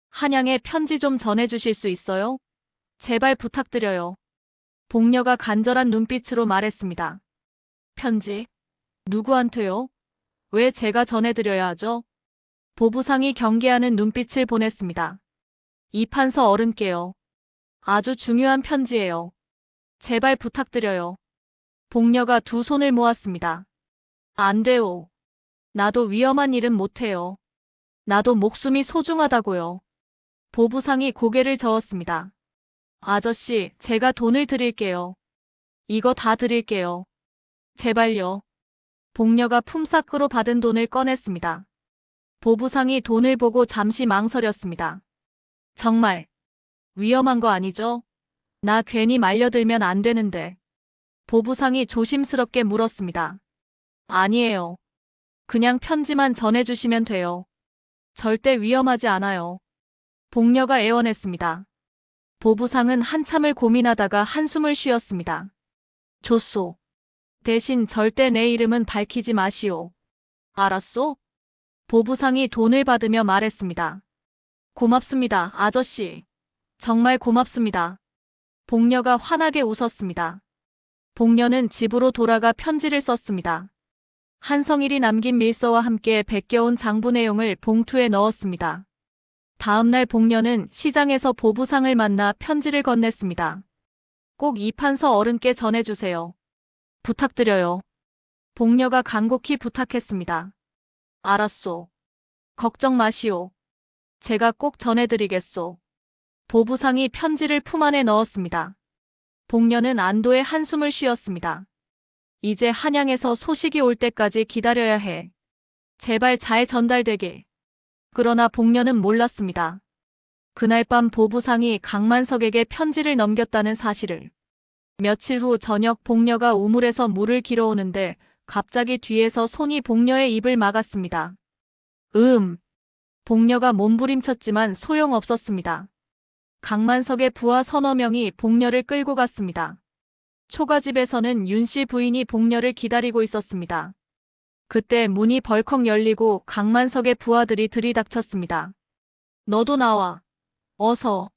한양에 편지 좀 전해주실 수 있어요? 제발 부탁드려요. 복녀가 간절한 눈빛으로 말했습니다. 편지? 누구한테요? 왜 제가 전해드려야 하죠? 보부상이 경계하는 눈빛을 보냈습니다. 이판서 어른께요. 아주 중요한 편지예요. 제발 부탁드려요. 복녀가 두 손을 모았습니다. 안 돼요. 나도 위험한 일은 못해요. 나도 목숨이 소중하다고요. 보부상이 고개를 저었습니다. 아저씨, 제가 돈을 드릴게요. 이거 다 드릴게요. 제발요. 복녀가 품삯으로 받은 돈을 꺼냈습니다. 보부상이 돈을 보고 잠시 망설였습니다. 정말 위험한 거 아니죠? 나 괜히 말려들면 안 되는데. 보부상이 조심스럽게 물었습니다. 아니에요. 그냥 편지만 전해주시면 돼요. 절대 위험하지 않아요. 복녀가 애원했습니다. 보부상은 한참을 고민하다가 한숨을 쉬었습니다. 좋소. 대신 절대 내 이름은 밝히지 마시오. 알았소? 보부상이 돈을 받으며 말했습니다. 고맙습니다, 아저씨. 정말 고맙습니다. 복녀가 환하게 웃었습니다. 복녀는 집으로 돌아가 편지를 썼습니다. 한성일이 남긴 밀서와 함께 베껴온 장부 내용을 봉투에 넣었습니다. 다음 날 복녀는 시장에서 보부상을 만나 편지를 건넸습니다. 꼭 이판서 어른께 전해주세요. 부탁드려요. 복녀가 간곡히 부탁했습니다. 알았소. 걱정 마시오. 제가 꼭 전해드리겠소. 보부상이 편지를 품 안에 넣었습니다. 복녀는 안도의 한숨을 쉬었습니다. 이제 한양에서 소식이 올 때까지 기다려야 해. 제발 잘 전달되길. 그러나 복녀는 몰랐습니다. 그날 밤 보부상이 강만석에게 편지를 넘겼다는 사실을. 며칠 후 저녁 복녀가 우물에서 물을 길어오는데 갑자기 뒤에서 손이 복녀의 입을 막았습니다. 복녀가 몸부림쳤지만 소용없었습니다. 강만석의 부하 서너 명이 복녀를 끌고 갔습니다. 초가집에서는 윤씨 부인이 복녀를 기다리고 있었습니다. 그때 문이 벌컥 열리고 강만석의 부하들이 들이닥쳤습니다. 너도 나와. 어서.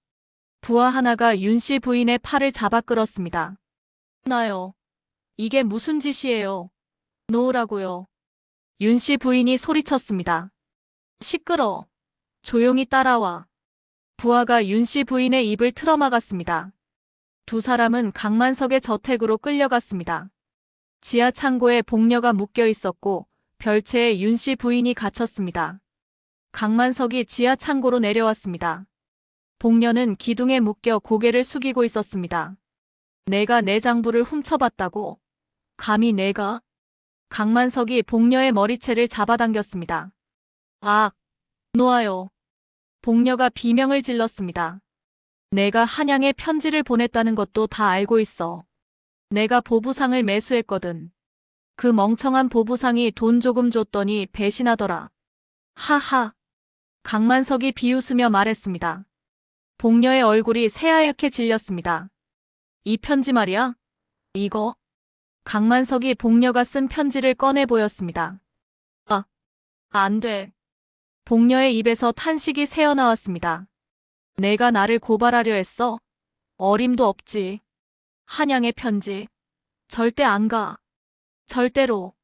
부하 하나가 윤씨 부인의 팔을 잡아 끌었습니다. 나요. 이게 무슨 짓이에요? 놓으라고요. 윤씨 부인이 소리쳤습니다. 시끄러. 조용히 따라와. 부하가 윤씨 부인의 입을 틀어막았습니다. 두 사람은 강만석의 저택으로 끌려갔습니다. 지하 창고에 복녀가 묶여 있었고 별채에 윤씨 부인이 갇혔습니다. 강만석이 지하 창고로 내려왔습니다. 복녀는 기둥에 묶여 고개를 숙이고 있었습니다. 내가 내 장부를 훔쳐봤다고? 감히 내가? 강만석이 복녀의 머리채를 잡아당겼습니다. 아, 놓아요. 복녀가 비명을 질렀습니다. 내가 한양에 편지를 보냈다는 것도 다 알고 있어. 내가 보부상을 매수했거든. 그 멍청한 보부상이 돈 조금 줬더니 배신하더라. 하하. 강만석이 비웃으며 말했습니다. 복녀의 얼굴이 새하얗게 질렸습니다. 이 편지 말이야? 이거? 강만석이 복녀가 쓴 편지를 꺼내 보였습니다. 아, 안 돼. 복녀의 입에서 탄식이 새어나왔습니다. 내가 나를 고발하려 했어? 어림도 없지. 한양의 편지. 절대 안 가. 절대로.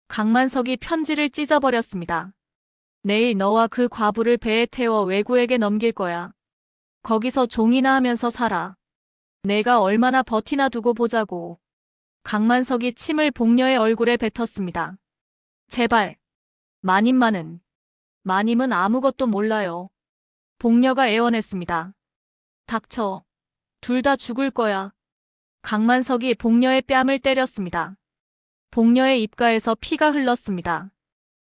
강만석이 편지를 찢어버렸습니다. 내일 너와 그 과부를 배에 태워 외구에게 넘길 거야. 거기서 종이나 하면서 살아. 내가 얼마나 버티나 두고 보자고. 강만석이 침을 복녀의 얼굴에 뱉었습니다. 제발. 마님은 아무것도 몰라요. 복녀가 애원했습니다. 닥쳐. 둘 다 죽을 거야. 강만석이 복녀의 뺨을 때렸습니다. 복녀의 입가에서 피가 흘렀습니다.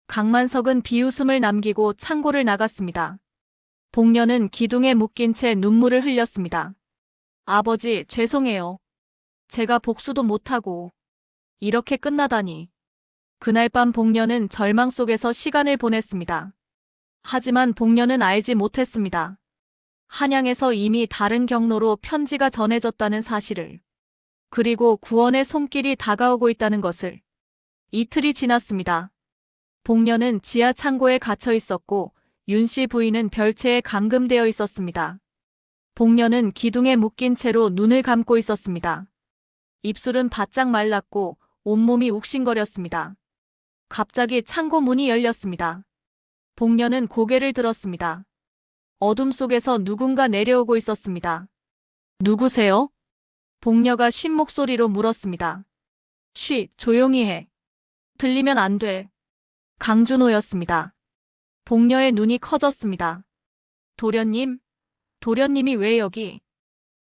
강만석은 비웃음을 남기고 창고를 나갔습니다. 복녀는 기둥에 묶인 채 눈물을 흘렸습니다. 아버지, 죄송해요. 제가 복수도 못하고 이렇게 끝나다니. 그날 밤 복녀는 절망 속에서 시간을 보냈습니다. 하지만 복녀는 알지 못했습니다. 한양에서 이미 다른 경로로 편지가 전해졌다는 사실을. 그리고 구원의 손길이 다가오고 있다는 것을. 이틀이 지났습니다. 복녀는 지하 창고에 갇혀 있었고 윤 씨 부인은 별채에 감금되어 있었습니다. 복녀는 기둥에 묶인 채로 눈을 감고 있었습니다. 입술은 바짝 말랐고 온몸이 욱신거렸습니다. 갑자기 창고 문이 열렸습니다. 복녀는 고개를 들었습니다. 어둠 속에서 누군가 내려오고 있었습니다. 누구세요? 복녀가 쉰 목소리로 물었습니다. 쉬, 조용히 해. 들리면 안 돼. 강준호였습니다. 복녀의 눈이 커졌습니다. 도련님? 도련님이 왜 여기?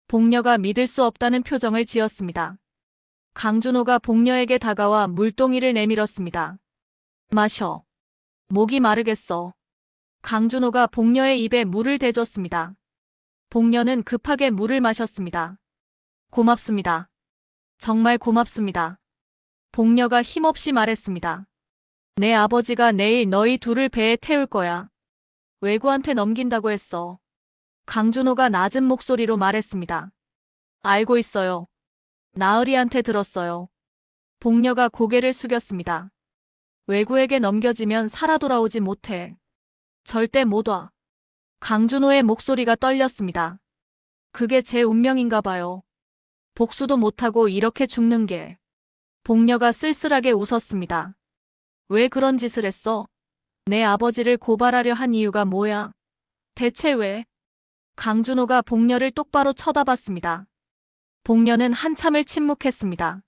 복녀가 믿을 수 없다는 표정을 지었습니다. 강준호가 복녀에게 다가와 물동이를 내밀었습니다. 마셔. 목이 마르겠어. 강준호가 복녀의 입에 물을 대줬습니다. 복녀는 급하게 물을 마셨습니다. 고맙습니다. 정말 고맙습니다. 복녀가 힘없이 말했습니다. 내 아버지가 내일 너희 둘을 배에 태울 거야. 외구한테 넘긴다고 했어. 강준호가 낮은 목소리로 말했습니다. 알고 있어요. 나으리한테 들었어요. 복녀가 고개를 숙였습니다. 외구에게 넘겨지면 살아 돌아오지 못해. 절대 못 와. 강준호의 목소리가 떨렸습니다. 그게 제 운명인가 봐요. 복수도 못하고 이렇게 죽는 게. 복녀가 쓸쓸하게 웃었습니다. 왜 그런 짓을 했어? 내 아버지를 고발하려 한 이유가 뭐야? 대체 왜? 강준호가 복녀를 똑바로 쳐다봤습니다. 복녀는 한참을 침묵했습니다.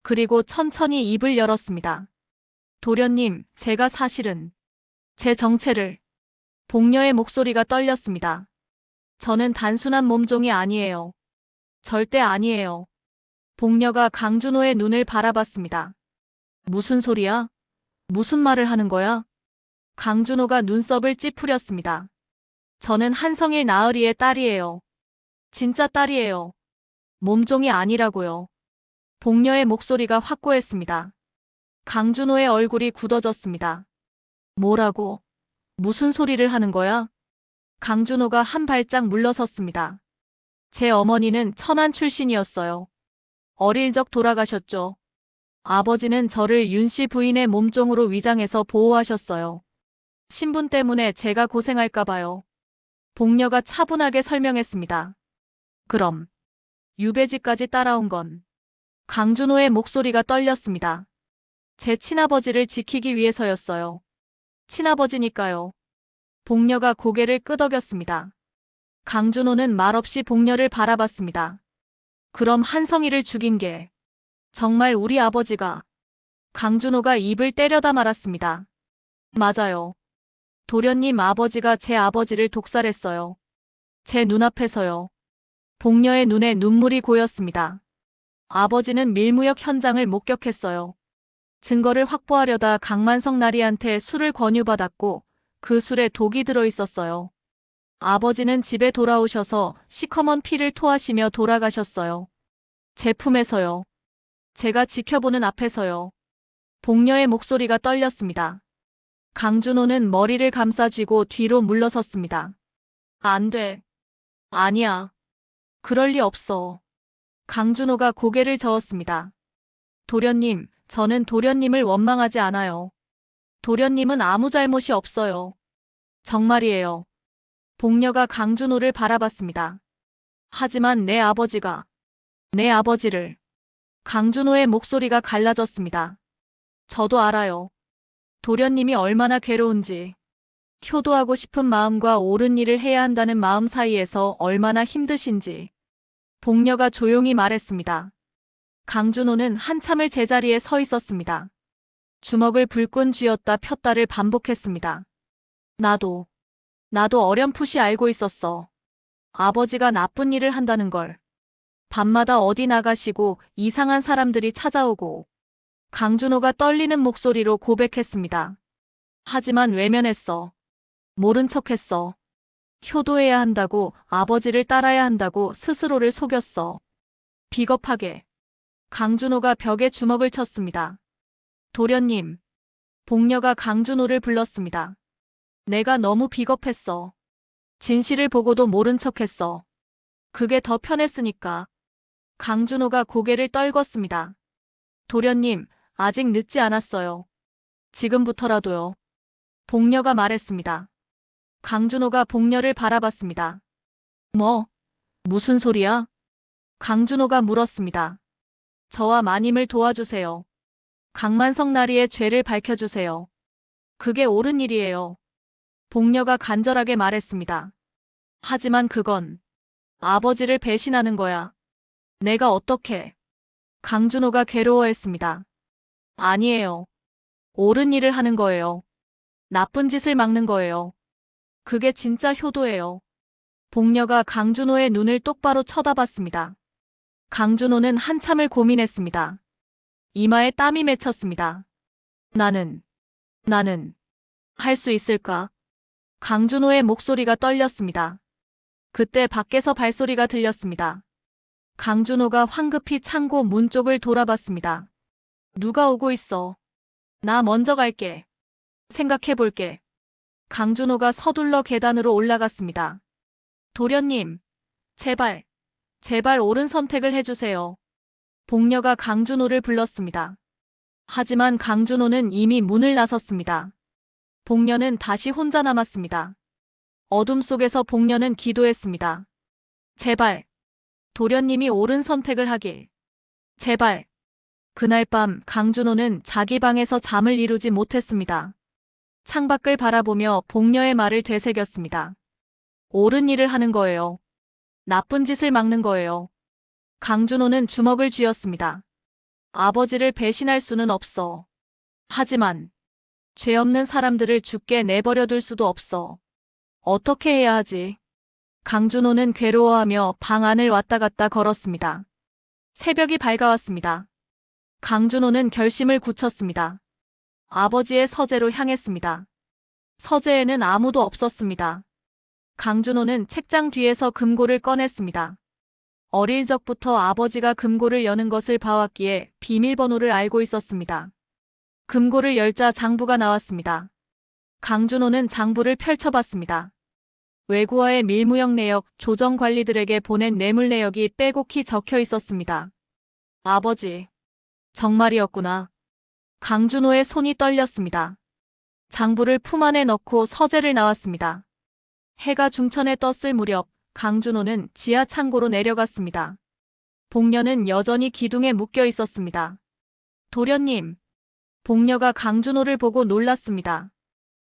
그리고 천천히 입을 열었습니다. 도련님, 제가 사실은 제 정체를. 복녀의 목소리가 떨렸습니다. 저는 단순한 몸종이 아니에요. 절대 아니에요. 복녀가 강준호의 눈을 바라봤습니다. 무슨 소리야? 무슨 말을 하는 거야? 강준호가 눈썹을 찌푸렸습니다. 저는 한성일 나으리의 딸이에요. 진짜 딸이에요. 몸종이 아니라고요. 복녀의 목소리가 확고했습니다. 강준호의 얼굴이 굳어졌습니다. 뭐라고? 무슨 소리를 하는 거야? 강준호가 한 발짝 물러섰습니다. 제 어머니는 천안 출신이었어요. 어릴 적 돌아가셨죠. 아버지는 저를 윤 씨 부인의 몸종으로 위장해서 보호하셨어요. 신분 때문에 제가 고생할까 봐요. 복녀가 차분하게 설명했습니다. 그럼 유배지까지 따라온 건. 강준호의 목소리가 떨렸습니다. 제 친아버지를 지키기 위해서였어요. 친아버지니까요. 복녀가 고개를 끄덕였습니다. 강준호는 말없이 복녀를 바라봤습니다. 그럼 한성이를 죽인 게 정말 우리 아버지가. 강준호가 입을 때려다 말았습니다. 맞아요. 도련님 아버지가 제 아버지를 독살했어요. 제 눈앞에서요. 복녀의 눈에 눈물이 고였습니다. 아버지는 밀무역 현장을 목격했어요. 증거를 확보하려다 강만석 나리한테 술을 권유받았고 그 술에 독이 들어있었어요. 아버지는 집에 돌아오셔서 시커먼 피를 토하시며 돌아가셨어요. 제 품에서요. 제가 지켜보는 앞에서요. 복녀의 목소리가 떨렸습니다. 강준호는 머리를 감싸쥐고 뒤로 물러섰습니다. 안 돼. 아니야. 그럴 리 없어. 강준호가 고개를 저었습니다. 도련님, 저는 도련님을 원망하지 않아요. 도련님은 아무 잘못이 없어요. 정말이에요. 복녀가 강준호를 바라봤습니다. 하지만 내 아버지를. 강준호의 목소리가 갈라졌습니다. 저도 알아요. 도련님이 얼마나 괴로운지. 효도하고 싶은 마음과 옳은 일을 해야 한다는 마음 사이에서 얼마나 힘드신지. 복녀가 조용히 말했습니다. 강준호는 한참을 제자리에 서 있었습니다. 주먹을 불끈 쥐었다 폈다를 반복했습니다. 나도 나도 어렴풋이 알고 있었어. 아버지가 나쁜 일을 한다는 걸. 밤마다 어디 나가시고 이상한 사람들이 찾아오고. 강준호가 떨리는 목소리로 고백했습니다. 하지만 외면했어. 모른 척했어. 효도해야 한다고, 아버지를 따라야 한다고 스스로를 속였어. 비겁하게. 강준호가 벽에 주먹을 쳤습니다. 도련님. 복녀가 강준호를 불렀습니다. 내가 너무 비겁했어. 진실을 보고도 모른 척했어. 그게 더 편했으니까. 강준호가 고개를 떨궜습니다. 도련님, 아직 늦지 않았어요. 지금부터라도요. 복녀가 말했습니다. 강준호가 복녀를 바라봤습니다. 뭐? 무슨 소리야? 강준호가 물었습니다. 저와 마님을 도와주세요. 강만석 나리의 죄를 밝혀주세요. 그게 옳은 일이에요. 복녀가 간절하게 말했습니다. 하지만 그건 아버지를 배신하는 거야. 내가 어떻게? 강준호가 괴로워했습니다. 아니에요. 옳은 일을 하는 거예요. 나쁜 짓을 막는 거예요. 그게 진짜 효도예요. 복녀가 강준호의 눈을 똑바로 쳐다봤습니다. 강준호는 한참을 고민했습니다. 이마에 땀이 맺혔습니다. 나는 할 수 있을까? 강준호의 목소리가 떨렸습니다. 그때 밖에서 발소리가 들렸습니다. 강준호가 황급히 창고 문 쪽을 돌아봤습니다. 누가 오고 있어? 나 먼저 갈게. 생각해볼게. 강준호가 서둘러 계단으로 올라갔습니다. 도련님, 제발 옳은 선택을 해주세요. 복녀가 강준호를 불렀습니다. 하지만 강준호는 이미 문을 나섰습니다. 복녀는 다시 혼자 남았습니다. 어둠 속에서 복녀는 기도했습니다. 제발, 도련님이 옳은 선택을 하길. 제발. 그날 밤 강준호는 자기 방에서 잠을 이루지 못했습니다. 창밖을 바라보며 복녀의 말을 되새겼습니다. 옳은 일을 하는 거예요. 나쁜 짓을 막는 거예요. 강준호는 주먹을 쥐었습니다. 아버지를 배신할 수는 없어. 하지만 죄 없는 사람들을 죽게 내버려둘 수도 없어. 어떻게 해야 하지? 강준호는 괴로워하며 방 안을 왔다 갔다 걸었습니다. 새벽이 밝아왔습니다. 강준호는 결심을 굳혔습니다. 아버지의 서재로 향했습니다. 서재에는 아무도 없었습니다. 강준호는 책장 뒤에서 금고를 꺼냈습니다. 어릴 적부터 아버지가 금고를 여는 것을 봐왔기에 비밀번호를 알고 있었습니다. 금고를 열자 장부가 나왔습니다. 강준호는 장부를 펼쳐봤습니다. 외구와의 밀무역 내역, 조정 관리들에게 보낸 뇌물 내역이 빼곡히 적혀 있었습니다. 아버지, 정말이었구나. 강준호의 손이 떨렸습니다. 장부를 품 안에 넣고 서재를 나왔습니다. 해가 중천에 떴을 무렵 강준호는 지하 창고로 내려갔습니다. 복녀는 여전히 기둥에 묶여 있었습니다. 도련님. 복녀가 강준호를 보고 놀랐습니다.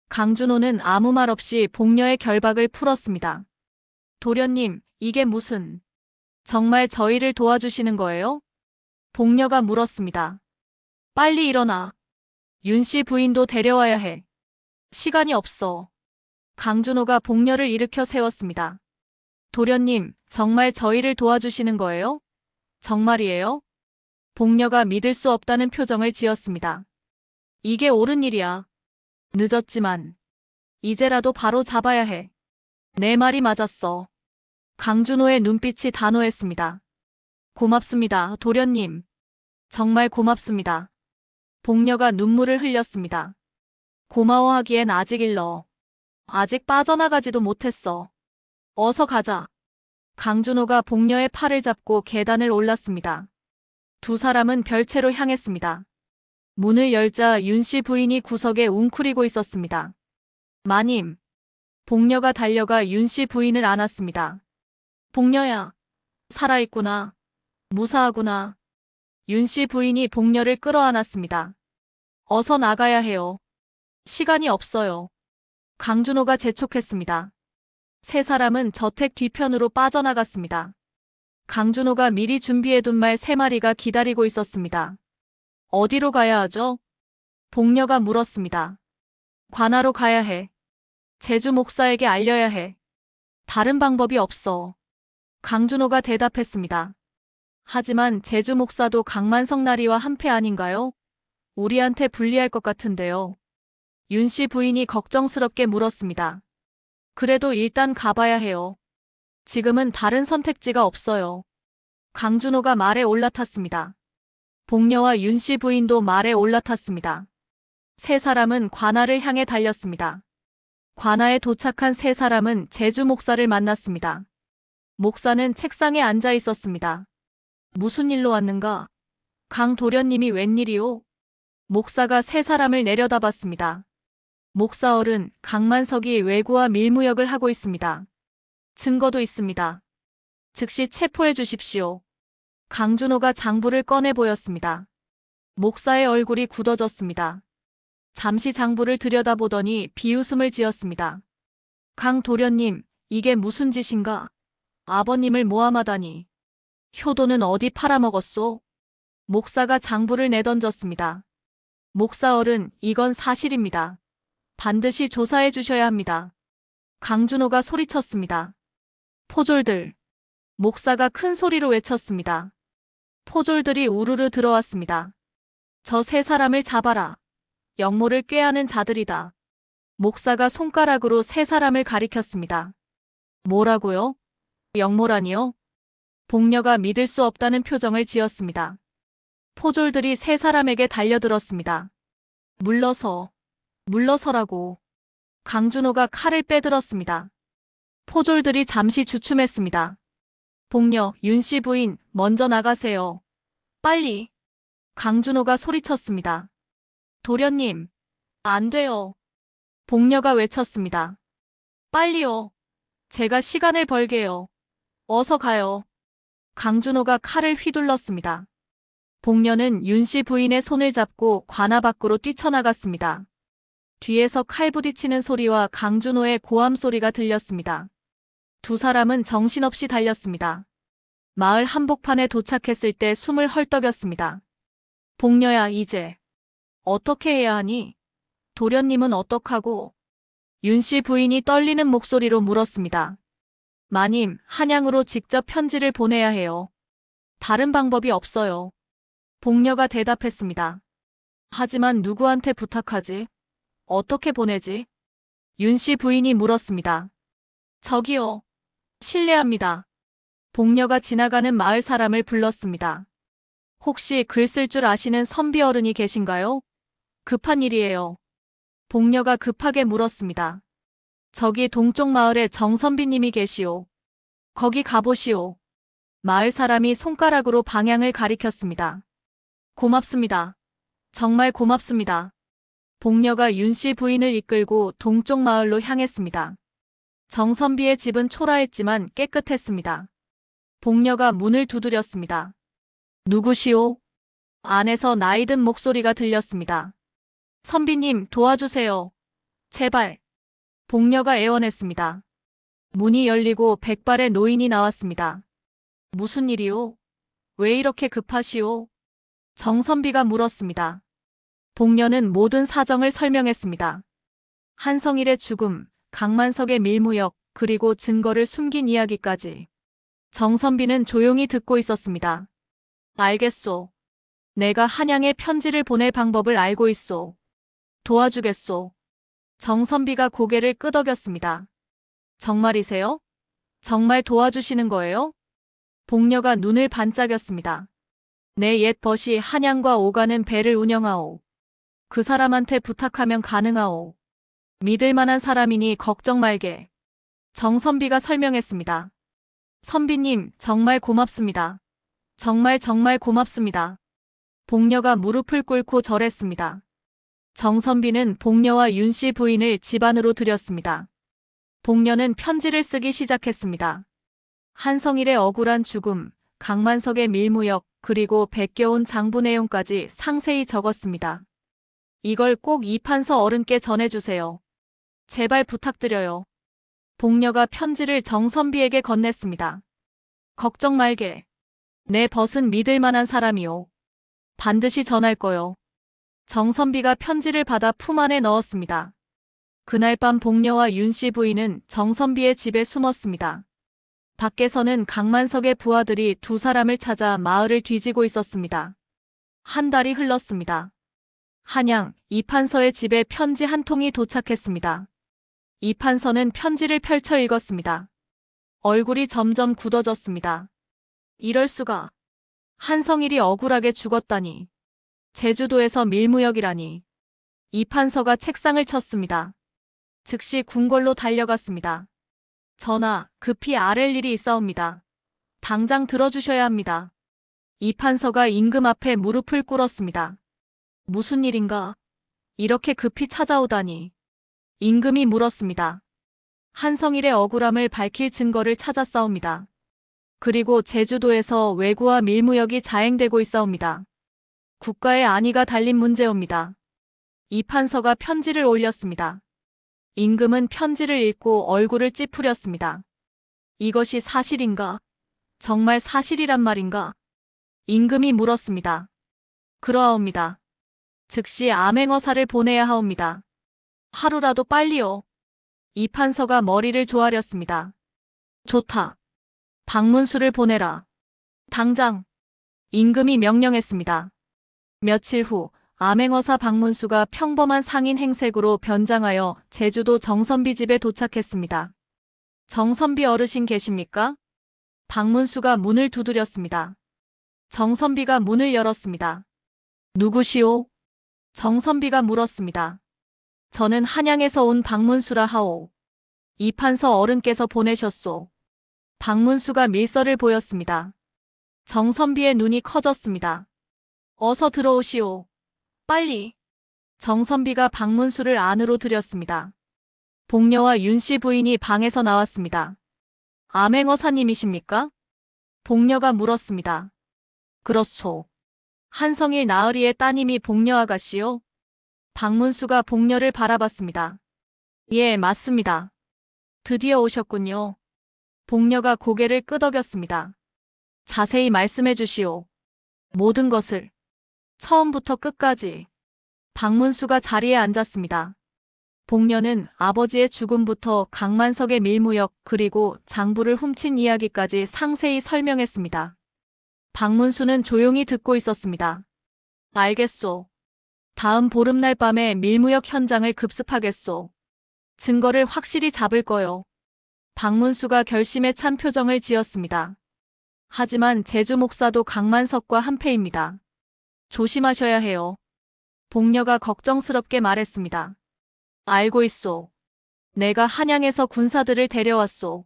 강준호는 아무 말 없이 복녀의 결박을 풀었습니다. 도련님, 이게 무슨... 정말 저희를 도와주시는 거예요? 복녀가 물었습니다. 빨리 일어나. 윤씨 부인도 데려와야 해. 시간이 없어. 강준호가 복녀를 일으켜 세웠습니다. 도련님, 정말 저희를 도와주시는 거예요? 정말이에요? 복녀가 믿을 수 없다는 표정을 지었습니다. 이게 옳은 일이야. 늦었지만 이제라도 바로 잡아야 해. 내 말이 맞았어. 강준호의 눈빛이 단호했습니다. 고맙습니다, 도련님. 정말 고맙습니다. 복녀가 눈물을 흘렸습니다. 고마워하기엔 아직 일러. 아직 빠져나가지도 못했어. 어서 가자. 강준호가 복녀의 팔을 잡고 계단을 올랐습니다. 두 사람은 별채로 향했습니다. 문을 열자 윤씨 부인이 구석에 웅크리고 있었습니다. 마님. 복녀가 달려가 윤씨 부인을 안았습니다. 복녀야. 살아있구나. 무사하구나. 윤씨 부인이 복녀를 끌어안았습니다. 어서 나가야 해요. 시간이 없어요. 강준호가 재촉했습니다. 세 사람은 저택 뒤편으로 빠져나갔습니다. 강준호가 미리 준비해둔 말 3마리가 기다리고 있었습니다. 어디로 가야 하죠? 복녀가 물었습니다. 관하로 가야 해. 제주 목사에게 알려야 해. 다른 방법이 없어. 강준호가 대답했습니다. 하지만 제주 목사도 강만석 나리와 한패 아닌가요? 우리한테 불리할 것 같은데요. 윤 씨 부인이 걱정스럽게 물었습니다. 그래도 일단 가봐야 해요. 지금은 다른 선택지가 없어요. 강준호가 말에 올라탔습니다. 복녀와 윤 씨 부인도 말에 올라탔습니다. 세 사람은 관아를 향해 달렸습니다. 관아에 도착한 세 사람은 제주 목사를 만났습니다. 목사는 책상에 앉아 있었습니다. 무슨 일로 왔는가? 강 도련님이 웬일이오? 목사가 세 사람을 내려다봤습니다. 목사 어른, 강만석이 외구와 밀무역을 하고 있습니다. 증거도 있습니다. 즉시 체포해 주십시오. 강준호가 장부를 꺼내 보였습니다. 목사의 얼굴이 굳어졌습니다. 잠시 장부를 들여다보더니 비웃음을 지었습니다. 강 도련님, 이게 무슨 짓인가? 아버님을 모함하다니. 효도는 어디 팔아먹었소? 목사가 장부를 내던졌습니다. 목사 어른, 이건 사실입니다. 반드시 조사해 주셔야 합니다. 강준호가 소리쳤습니다. 포졸들. 목사가 큰 소리로 외쳤습니다. 포졸들이 우르르 들어왔습니다. 저 세 사람을 잡아라. 역모를 꾀하는 자들이다. 목사가 손가락으로 세 사람을 가리켰습니다. 뭐라고요? 역모라니요? 복녀가 믿을 수 없다는 표정을 지었습니다. 포졸들이 세 사람에게 달려들었습니다. 물러서라고. 강준호가 칼을 빼들었습니다. 포졸들이 잠시 주춤했습니다. 복녀, 윤 씨 부인, 먼저 나가세요. 빨리. 강준호가 소리쳤습니다. 도련님, 안 돼요. 복녀가 외쳤습니다. 빨리요. 제가 시간을 벌게요. 어서 가요. 강준호가 칼을 휘둘렀습니다. 복녀는 윤 씨 부인의 손을 잡고 관아 밖으로 뛰쳐나갔습니다. 뒤에서 칼 부딪히는 소리와 강준호의 고함 소리가 들렸습니다. 두 사람은 정신없이 달렸습니다. 마을 한복판에 도착했을 때 숨을 헐떡였습니다. 복녀야, 이제 어떻게 해야 하니? 도련님은 어떡하고? 윤 씨 부인이 떨리는 목소리로 물었습니다. 마님, 한양으로 직접 편지를 보내야 해요. 다른 방법이 없어요. 복녀가 대답했습니다. 하지만 누구한테 부탁하지? 어떻게 보내지? 윤 씨 부인이 물었습니다. 저기요. 실례합니다. 복녀가 지나가는 마을 사람을 불렀습니다. 혹시 글 쓸 줄 아시는 선비 어른이 계신가요? 급한 일이에요. 복녀가 급하게 물었습니다. 저기 동쪽 마을에 정선비님이 계시오. 거기 가보시오. 마을 사람이 손가락으로 방향을 가리켰습니다. 고맙습니다. 정말 고맙습니다. 복녀가 윤 씨 부인을 이끌고 동쪽 마을로 향했습니다. 정선비의 집은 초라했지만 깨끗했습니다. 복녀가 문을 두드렸습니다. 누구시오? 안에서 나이든 목소리가 들렸습니다. 선비님, 도와주세요. 제발. 복녀가 애원했습니다. 문이 열리고 백발의 노인이 나왔습니다. 무슨 일이오? 왜 이렇게 급하시오? 정선비가 물었습니다. 복녀는 모든 사정을 설명했습니다. 한성일의 죽음, 강만석의 밀무역, 그리고 증거를 숨긴 이야기까지. 정선비는 조용히 듣고 있었습니다. 알겠소. 내가 한양에 편지를 보낼 방법을 알고 있소. 도와주겠소. 정선비가 고개를 끄덕였습니다. 정말이세요? 정말 도와주시는 거예요? 복녀가 눈을 반짝였습니다. 내 옛 벗이 한양과 오가는 배를 운영하오. 그 사람한테 부탁하면 가능하오. 믿을 만한 사람이니 걱정 말게. 정선비가 설명했습니다. 선비님, 정말 고맙습니다. 정말 고맙습니다. 복녀가 무릎을 꿇고 절했습니다. 정선비는 복녀와 윤 씨 부인을 집 안으로 들였습니다. 복녀는 편지를 쓰기 시작했습니다. 한성일의 억울한 죽음, 강만석의 밀무역, 그리고 베껴온 장부 내용까지 상세히 적었습니다. 이걸 꼭 이판서 어른께 전해주세요. 제발 부탁드려요. 복녀가 편지를 정선비에게 건넸습니다. 걱정 말게. 내 벗은 믿을 만한 사람이오. 반드시 전할 거요. 정선비가 편지를 받아 품 안에 넣었습니다. 그날 밤 복녀와 윤씨 부인은 정선비의 집에 숨었습니다. 밖에서는 강만석의 부하들이 두 사람을 찾아 마을을 뒤지고 있었습니다. 한 달이 흘렀습니다. 한양 이판서의 집에 편지 한 통이 도착했습니다. 이판서는 편지를 펼쳐 읽었습니다. 얼굴이 점점 굳어졌습니다. 이럴 수가. 한성일이 억울하게 죽었다니. 제주도에서 밀무역이라니. 이판서가 책상을 쳤습니다. 즉시 궁궐로 달려갔습니다. 전하, 급히 아랠 일이 있사옵니다. 당장 들어주셔야 합니다. 이판서가 임금 앞에 무릎을 꿇었습니다. 무슨 일인가? 이렇게 급히 찾아오다니. 임금이 물었습니다. 한성일의 억울함을 밝힐 증거를 찾았사옵니다. 그리고 제주도에서 외구와 밀무역이 자행되고 있사옵니다. 국가의 안위가 달린 문제옵니다. 이판서가 편지를 올렸습니다. 임금은 편지를 읽고 얼굴을 찌푸렸습니다. 이것이 사실인가? 정말 사실이란 말인가? 임금이 물었습니다. 그러하옵니다. 즉시 암행어사를 보내야 하옵니다. 하루라도 빨리요. 이판서가 머리를 조아렸습니다. 좋다. 박문수를 보내라. 당장. 임금이 명령했습니다. 며칠 후 암행어사 박문수가 평범한 상인 행색으로 변장하여 제주도 정선비 집에 도착했습니다. 정선비 어르신 계십니까? 박문수가 문을 두드렸습니다. 정선비가 문을 열었습니다. 누구시오? 정선비가 물었습니다. 저는 한양에서 온 박문수라 하오. 이판서 어른께서 보내셨소. 박문수가 밀서를 보였습니다. 정선비의 눈이 커졌습니다. 어서 들어오시오. 빨리. 정선비가 박문수를 안으로 들였습니다. 복녀와 윤씨 부인이 방에서 나왔습니다. 암행어사님이십니까? 복녀가 물었습니다. 그렇소. 한성일 나으리의 따님이 복녀 아가씨요? 박문수가 복녀를 바라봤습니다. 예, 맞습니다. 드디어 오셨군요. 복녀가 고개를 끄덕였습니다. 자세히 말씀해 주시오. 모든 것을. 처음부터 끝까지. 박문수가 자리에 앉았습니다. 복녀는 아버지의 죽음부터 강만석의 밀무역 그리고 장부를 훔친 이야기까지 상세히 설명했습니다. 박문수는 조용히 듣고 있었습니다. 알겠소. 다음 보름날 밤에 밀무역 현장을 급습하겠소. 증거를 확실히 잡을 거요. 박문수가 결심에 찬 표정을 지었습니다. 하지만 제주 목사도 강만석과 한패입니다. 조심하셔야 해요. 복녀가 걱정스럽게 말했습니다. 알고 있소. 내가 한양에서 군사들을 데려왔소.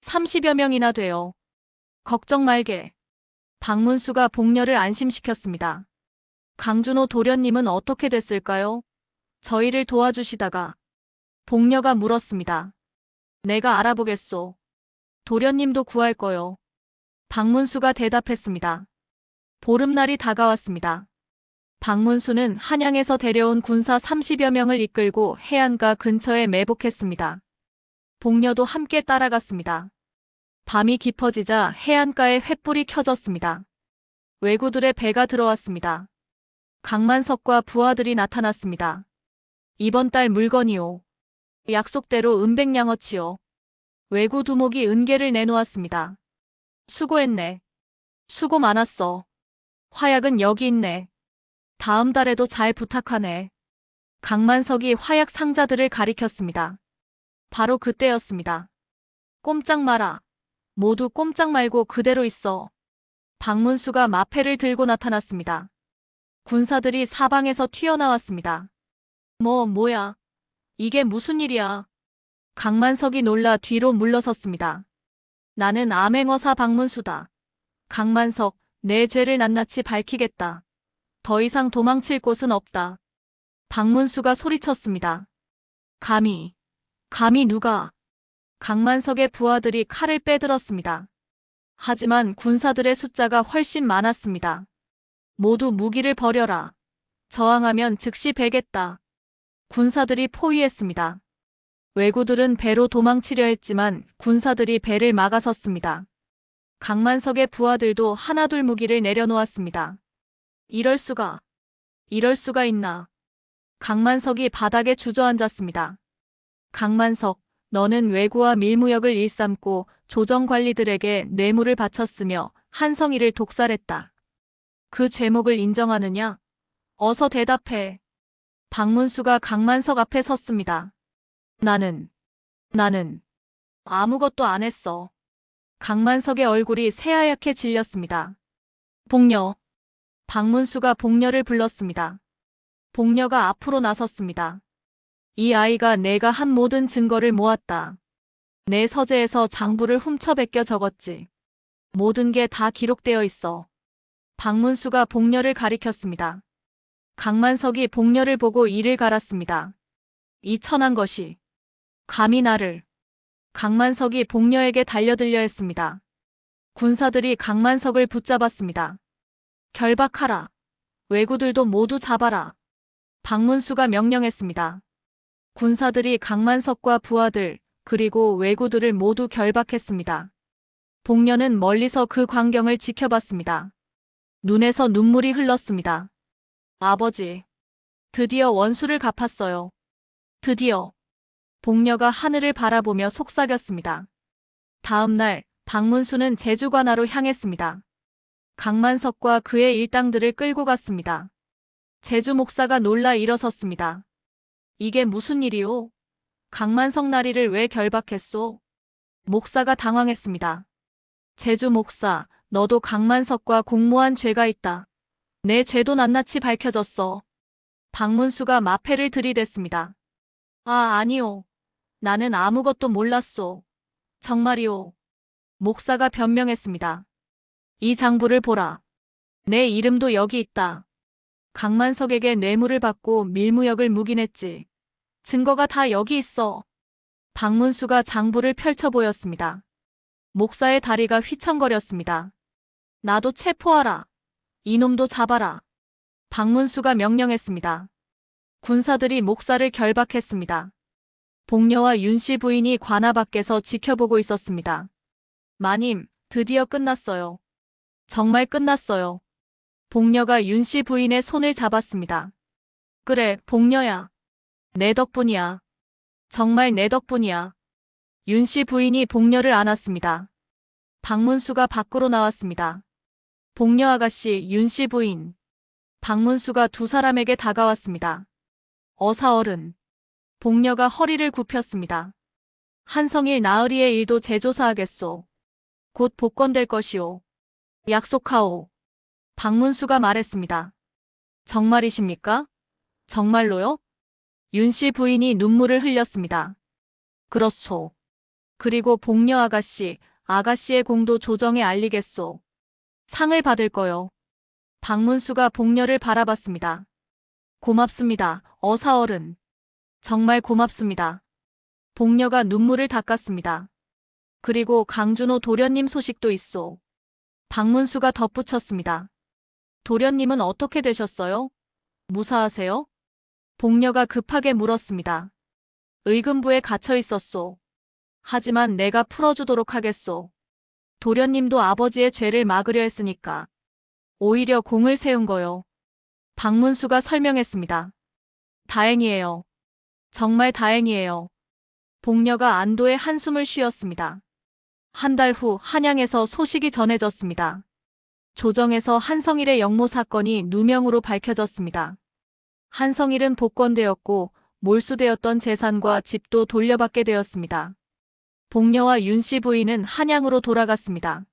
30여 명이나 돼요. 걱정 말게. 박문수가 복녀를 안심시켰습니다. 강준호 도련님은 어떻게 됐을까요? 저희를 도와주시다가. 복녀가 물었습니다. 내가 알아보겠소. 도련님도 구할 거요. 박문수가 대답했습니다. 보름날이 다가왔습니다. 박문수는 한양에서 데려온 군사 30여 명을 이끌고 해안가 근처에 매복했습니다. 복녀도 함께 따라갔습니다. 밤이 깊어지자 해안가에 횃불이 켜졌습니다. 왜구들의 배가 들어왔습니다. 강만석과 부하들이 나타났습니다. 이번 달 물건이요. 약속대로 은백냥어치요. 왜구 두목이 은계를 내놓았습니다. 수고했네. 수고 많았어. 화약은 여기 있네. 다음 달에도 잘 부탁하네. 강만석이 화약 상자들을 가리켰습니다. 바로 그때였습니다. 꼼짝 마라. 모두 꼼짝 말고 그대로 있어. 박문수가 마패를 들고 나타났습니다. 군사들이 사방에서 튀어나왔습니다. 뭐야. 이게 무슨 일이야. 강만석이 놀라 뒤로 물러섰습니다. 나는 암행어사 박문수다. 강만석, 내 죄를 낱낱이 밝히겠다. 더 이상 도망칠 곳은 없다. 박문수가 소리쳤습니다. 감히 누가? 강만석의 부하들이 칼을 빼들었습니다. 하지만 군사들의 숫자가 훨씬 많았습니다. 모두 무기를 버려라. 저항하면 즉시 베겠다. 군사들이 포위했습니다. 왜구들은 배로 도망치려 했지만 군사들이 배를 막아섰습니다. 강만석의 부하들도 하나둘 무기를 내려놓았습니다. 이럴 수가 있나. 강만석이 바닥에 주저앉았습니다. 강만석, 너는 외구와 밀무역을 일삼고 조정관리들에게 뇌물을 바쳤으며 한성희를 독살했다. 그 죄목을 인정하느냐? 어서 대답해. 박문수가 강만석 앞에 섰습니다. 나는 아무것도 안 했어. 강만석의 얼굴이 새하얗게 질렸습니다. 복녀. 박문수가 복녀를 불렀습니다. 복녀가 앞으로 나섰습니다. 이 아이가 내가 한 모든 증거를 모았다. 내 서재에서 장부를 훔쳐 베껴 적었지. 모든 게 다 기록되어 있어. 박문수가 복녀를 가리켰습니다. 강만석이 복녀를 보고 이를 갈았습니다. 이 천한 것이 감히 나를. 강만석이 복녀에게 달려들려 했습니다. 군사들이 강만석을 붙잡았습니다. 결박하라. 왜구들도 모두 잡아라. 박문수가 명령했습니다. 군사들이 강만석과 부하들 그리고 왜구들을 모두 결박했습니다. 복녀는 멀리서 그 광경을 지켜봤습니다. 눈에서 눈물이 흘렀습니다. 아버지, 드디어 원수를 갚았어요. 드디어. 복녀가 하늘을 바라보며 속삭였습니다. 다음 날 박문수는 제주관하로 향했습니다. 강만석과 그의 일당들을 끌고 갔습니다. 제주 목사가 놀라 일어섰습니다. 이게 무슨 일이오? 강만석 나리를 왜 결박했소? 목사가 당황했습니다. 제주 목사, 너도 강만석과 공모한 죄가 있다. 내 죄도 낱낱이 밝혀졌어. 박문수가 마패를 들이댔습니다. 아, 아니오. 나는 아무것도 몰랐소. 정말이오. 목사가 변명했습니다. 이 장부를 보라. 내 이름도 여기 있다. 강만석에게 뇌물을 받고 밀무역을 묵인했지. 증거가 다 여기 있어. 박문수가 장부를 펼쳐 보였습니다. 목사의 다리가 휘청거렸습니다. 나도 체포하라. 이놈도 잡아라. 박문수가 명령했습니다. 군사들이 목사를 결박했습니다. 복녀와 윤씨 부인이 관아 밖에서 지켜보고 있었습니다. 마님, 드디어 끝났어요. 정말 끝났어요. 복녀가 윤씨 부인의 손을 잡았습니다. 그래, 복녀야. 내 덕분이야. 정말 내 덕분이야. 윤씨 부인이 복녀를 안았습니다. 박문수가 밖으로 나왔습니다. 복녀 아가씨, 윤씨 부인. 박문수가 두 사람에게 다가왔습니다. 어사어른. 복녀가 허리를 굽혔습니다. 한성일 나으리의 일도 재조사하겠소. 곧 복권될 것이오. 약속하오. 박문수가 말했습니다. 정말이십니까? 정말로요? 윤씨 부인이 눈물을 흘렸습니다. 그렇소. 그리고 복녀 아가씨, 아가씨의 공도 조정에 알리겠소. 상을 받을 거요. 박문수가 복녀를 바라봤습니다. 고맙습니다, 어사어른. 정말 고맙습니다. 복녀가 눈물을 닦았습니다. 그리고 강준호 도련님 소식도 있소. 박문수가 덧붙였습니다. 도련님은 어떻게 되셨어요? 무사하세요? 복녀가 급하게 물었습니다. 의금부에 갇혀 있었소. 하지만 내가 풀어주도록 하겠소. 도련님도 아버지의 죄를 막으려 했으니까. 오히려 공을 세운 거요. 박문수가 설명했습니다. 다행이에요. 정말 다행이에요. 복녀가 안도의 한숨을 쉬었습니다. 한 달 후 한양에서 소식이 전해졌습니다. 조정에서 한성일의 역모 사건이 누명으로 밝혀졌습니다. 한성일은 복권되었고 몰수되었던 재산과 집도 돌려받게 되었습니다. 복녀와 윤씨 부인은 한양으로 돌아갔습니다.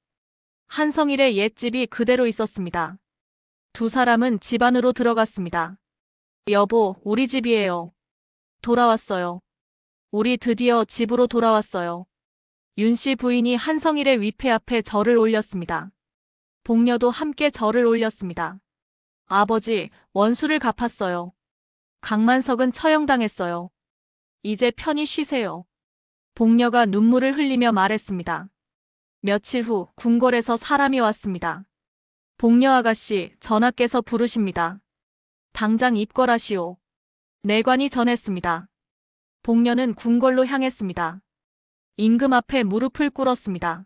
한성일의 옛집이 그대로 있었습니다. 두 사람은 집 안으로 들어갔습니다. 여보, 우리 집이에요. 돌아왔어요. 우리 드디어 집으로 돌아왔어요. 윤씨 부인이 한성일의 위패 앞에 절을 올렸습니다. 복녀도 함께 절을 올렸습니다. 아버지, 원수를 갚았어요. 강만석은 처형당했어요. 이제 편히 쉬세요. 복녀가 눈물을 흘리며 말했습니다. 며칠 후 궁궐에서 사람이 왔습니다. 복녀 아가씨, 전하께서 부르십니다. 당장 입궐하시오. 내관이 전했습니다. 복녀는 궁궐로 향했습니다. 임금 앞에 무릎을 꿇었습니다.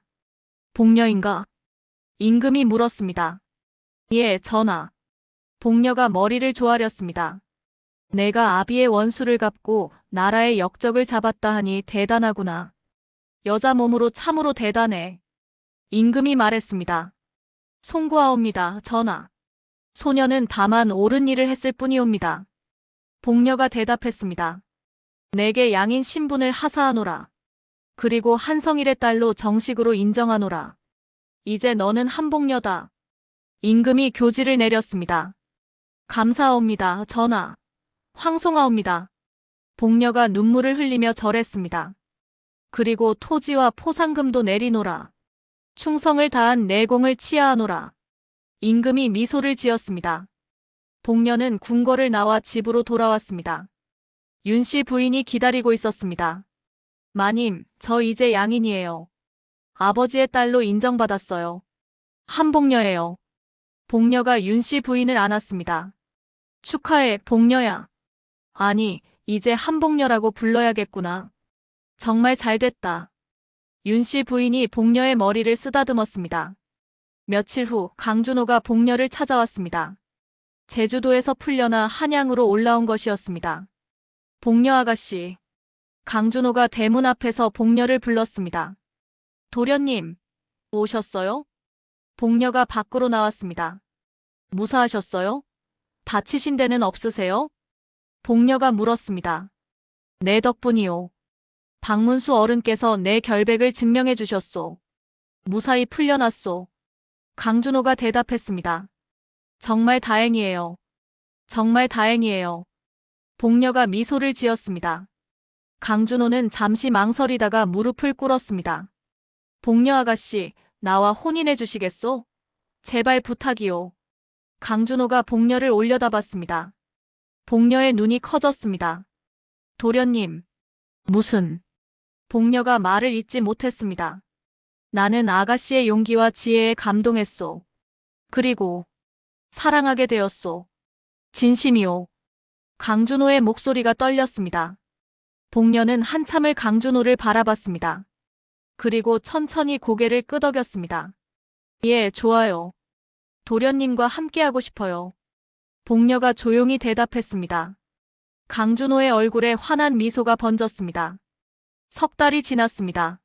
복녀인가? 임금이 물었습니다. 예, 전하. 복녀가 머리를 조아렸습니다. 내가 아비의 원수를 갚고 나라의 역적을 잡았다 하니 대단하구나. 여자 몸으로 참으로 대단해. 임금이 말했습니다. 송구하옵니다, 전하. 소녀는 다만 옳은 일을 했을 뿐이옵니다. 복녀가 대답했습니다. 내게 양인 신분을 하사하노라. 그리고 한성일의 딸로 정식으로 인정하노라. 이제 너는 한복녀다. 임금이 교지를 내렸습니다. 감사하옵니다, 전하. 황송하옵니다. 복녀가 눈물을 흘리며 절했습니다. 그리고 토지와 포상금도 내리노라. 충성을 다한 내공을 치하하노라. 임금이 미소를 지었습니다. 복녀는 궁궐을 나와 집으로 돌아왔습니다. 윤씨 부인이 기다리고 있었습니다. 마님, 저 이제 양인이에요. 아버지의 딸로 인정받았어요. 한복녀예요. 복녀가 윤씨 부인을 안았습니다. 축하해, 복녀야. 아니, 이제 한복녀라고 불러야겠구나. 정말 잘됐다. 윤씨 부인이 복녀의 머리를 쓰다듬었습니다. 며칠 후 강준호가 복녀를 찾아왔습니다. 제주도에서 풀려나 한양으로 올라온 것이었습니다. 복녀 아가씨. 강준호가 대문 앞에서 복녀를 불렀습니다. 도련님, 오셨어요? 복녀가 밖으로 나왔습니다. 무사하셨어요? 다치신 데는 없으세요? 복녀가 물었습니다. 내 덕분이요. 박문수 어른께서 내 결백을 증명해 주셨소. 무사히 풀려났소. 강준호가 대답했습니다. 정말 다행이에요. 정말 다행이에요. 복녀가 미소를 지었습니다. 강준호는 잠시 망설이다가 무릎을 꿇었습니다. 복녀 아가씨, 나와 혼인해 주시겠소? 제발 부탁이요. 강준호가 복녀를 올려다봤습니다. 복녀의 눈이 커졌습니다. 도련님. 무슨. 복녀가 말을 잇지 못했습니다. 나는 아가씨의 용기와 지혜에 감동했소. 그리고 사랑하게 되었소. 진심이요. 강준호의 목소리가 떨렸습니다. 복녀는 한참을 강준호를 바라봤습니다. 그리고 천천히 고개를 끄덕였습니다. 예, 좋아요. 도련님과 함께하고 싶어요. 복녀가 조용히 대답했습니다. 강준호의 얼굴에 환한 미소가 번졌습니다. 석 달이 지났습니다.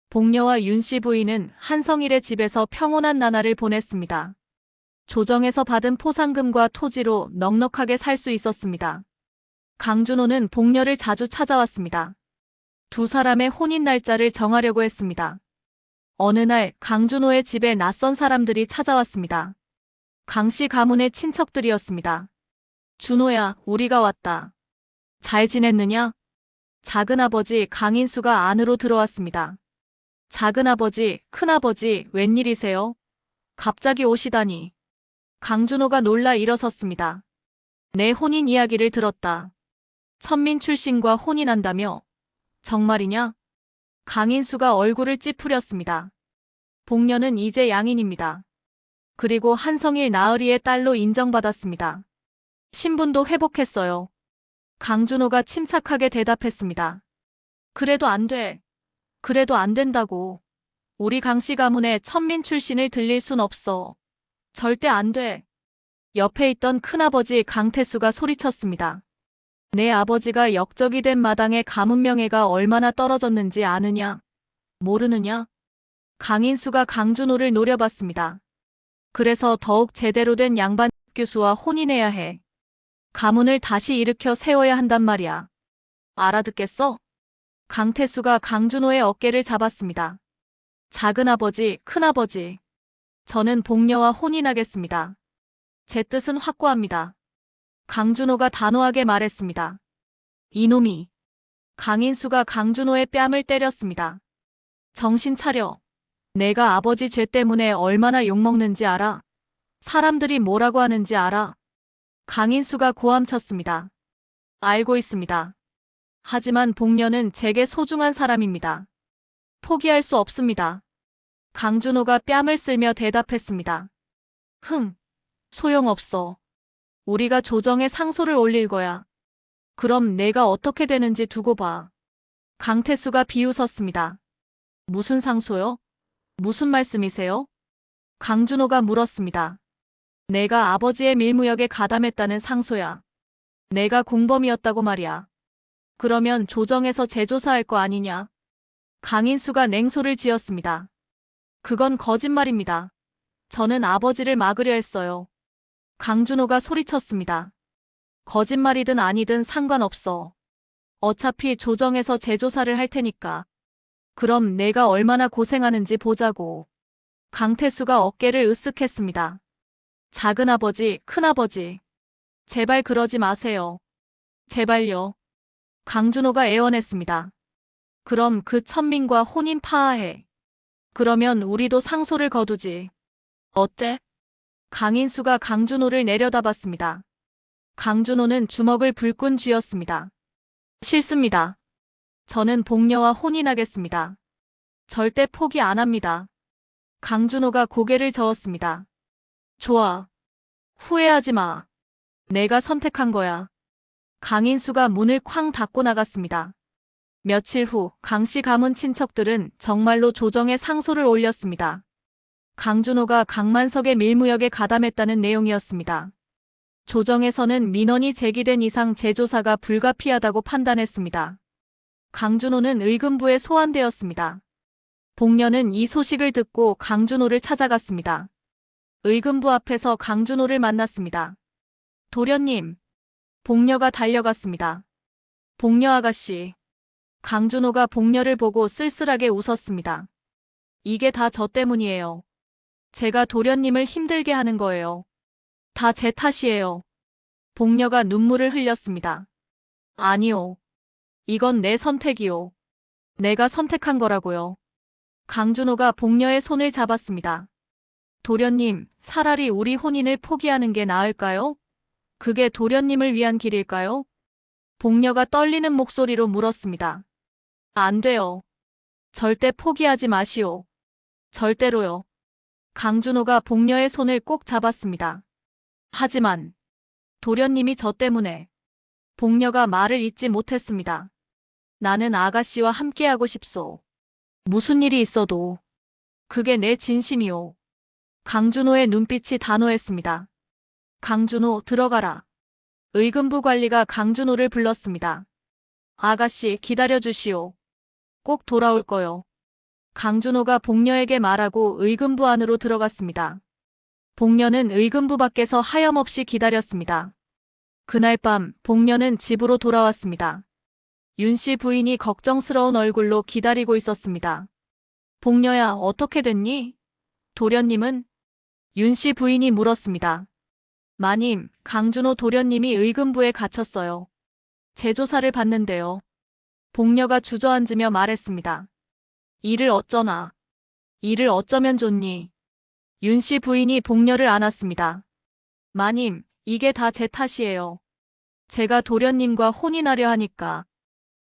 복녀와 윤씨 부인은 한성일의 집에서 평온한 나날을 보냈습니다. 조정에서 받은 포상금과 토지로 넉넉하게 살 수 있었습니다. 강준호는 복녀를 자주 찾아왔습니다. 두 사람의 혼인 날짜를 정하려고 했습니다. 어느 날 강준호의 집에 낯선 사람들이 찾아왔습니다. 강씨 가문의 친척들이었습니다. 준호야, 우리가 왔다. 잘 지냈느냐? 작은아버지 강인수가 안으로 들어왔습니다. 작은아버지, 큰아버지, 웬일이세요? 갑자기 오시다니. 강준호가 놀라 일어섰습니다. 내 혼인 이야기를 들었다. 천민 출신과 혼인한다며? 정말이냐? 강인수가 얼굴을 찌푸렸습니다. 복녀는 이제 양인입니다. 그리고 한성일 나으리의 딸로 인정받았습니다. 신분도 회복했어요. 강준호가 침착하게 대답했습니다. 그래도 안 돼. 그래도 안 된다고. 우리 강씨 가문에 천민 출신을 들릴 순 없어. 절대 안 돼. 옆에 있던 큰아버지 강태수가 소리쳤습니다. 내 아버지가 역적이 된 마당에 가문 명예가 얼마나 떨어졌는지 아느냐? 모르느냐? 강인수가 강준호를 노려봤습니다. 그래서 더욱 제대로 된 양반 교수와 혼인해야 해. 가문을 다시 일으켜 세워야 한단 말이야. 알아듣겠어? 강태수가 강준호의 어깨를 잡았습니다. 작은아버지, 큰아버지. 저는 복녀와 혼인하겠습니다. 제 뜻은 확고합니다. 강준호가 단호하게 말했습니다. 이놈이. 강인수가 강준호의 뺨을 때렸습니다. 정신 차려. 내가 아버지 죄 때문에 얼마나 욕먹는지 알아? 사람들이 뭐라고 하는지 알아? 강인수가 고함쳤습니다. 알고 있습니다. 하지만 복녀는 제게 소중한 사람입니다. 포기할 수 없습니다. 강준호가 뺨을 쓸며 대답했습니다. 소용없어. 우리가 조정에 상소를 올릴 거야. 그럼 내가 어떻게 되는지 두고 봐. 강태수가 비웃었습니다. 무슨 상소요? 무슨 말씀이세요? 강준호가 물었습니다. 내가 아버지의 밀무역에 가담했다는 상소야. 내가 공범이었다고 말이야. 그러면 조정에서 재조사할 거 아니냐? 강인수가 냉소를 지었습니다. 그건 거짓말입니다. 저는 아버지를 막으려 했어요. 강준호가 소리쳤습니다. 거짓말이든 아니든 상관없어. 어차피 조정에서 재조사를 할 테니까. 그럼 내가 얼마나 고생하는지 보자고. 강태수가 어깨를 으쓱했습니다. 작은아버지, 큰아버지. 제발 그러지 마세요. 제발요. 강준호가 애원했습니다. 그럼 그 천민과 혼인 파하해. 그러면 우리도 상소를 거두지. 어때? 강인수가 강준호를 내려다봤습니다. 강준호는 주먹을 불끈 쥐었습니다. 싫습니다. 저는 복녀와 혼인하겠습니다. 절대 포기 안 합니다. 강준호가 고개를 저었습니다. 좋아. 후회하지 마. 내가 선택한 거야. 강인수가 문을 쾅 닫고 나갔습니다. 며칠 후 강씨 가문 친척들은 정말로 조정에 상소를 올렸습니다. 강준호가 강만석의 밀무역에 가담했다는 내용이었습니다. 조정에서는 민원이 제기된 이상 재조사가 불가피하다고 판단했습니다. 강준호는 의금부에 소환되었습니다. 복녀는 이 소식을 듣고 강준호를 찾아갔습니다. 의금부 앞에서 강준호를 만났습니다. 도련님. 복녀가 달려갔습니다. 복녀 아가씨. 강준호가 복녀를 보고 쓸쓸하게 웃었습니다. 이게 다 저 때문이에요. 제가 도련님을 힘들게 하는 거예요. 다 제 탓이에요. 복녀가 눈물을 흘렸습니다. 아니요. 이건 내 선택이요. 내가 선택한 거라고요. 강준호가 복녀의 손을 잡았습니다. 도련님, 차라리 우리 혼인을 포기하는 게 나을까요? 그게 도련님을 위한 길일까요? 복녀가 떨리는 목소리로 물었습니다. 안 돼요. 절대 포기하지 마시오. 절대로요. 강준호가 복녀의 손을 꼭 잡았습니다. 하지만 도련님이 저 때문에. 복녀가 말을 잇지 못했습니다. 나는 아가씨와 함께하고 싶소. 무슨 일이 있어도. 그게 내 진심이오. 강준호의 눈빛이 단호했습니다. 강준호, 들어가라. 의금부 관리가 강준호를 불렀습니다. 아가씨, 기다려주시오. 꼭 돌아올 거요. 강준호가 복녀에게 말하고 의금부 안으로 들어갔습니다. 복녀는 의금부 밖에서 하염없이 기다렸습니다. 그날 밤 복녀는 집으로 돌아왔습니다. 윤씨 부인이 걱정스러운 얼굴로 기다리고 있었습니다. 복녀야, 어떻게 됐니? 도련님은? 윤씨 부인이 물었습니다. 마님, 강준호 도련님이 의금부에 갇혔어요. 재조사를 받는데요. 복녀가 주저앉으며 말했습니다. 이를 어쩌나. 이를 어쩌면 좋니. 윤씨 부인이 복녀를 안았습니다. 마님, 이게 다 제 탓이에요. 제가 도련님과 혼인하려 하니까.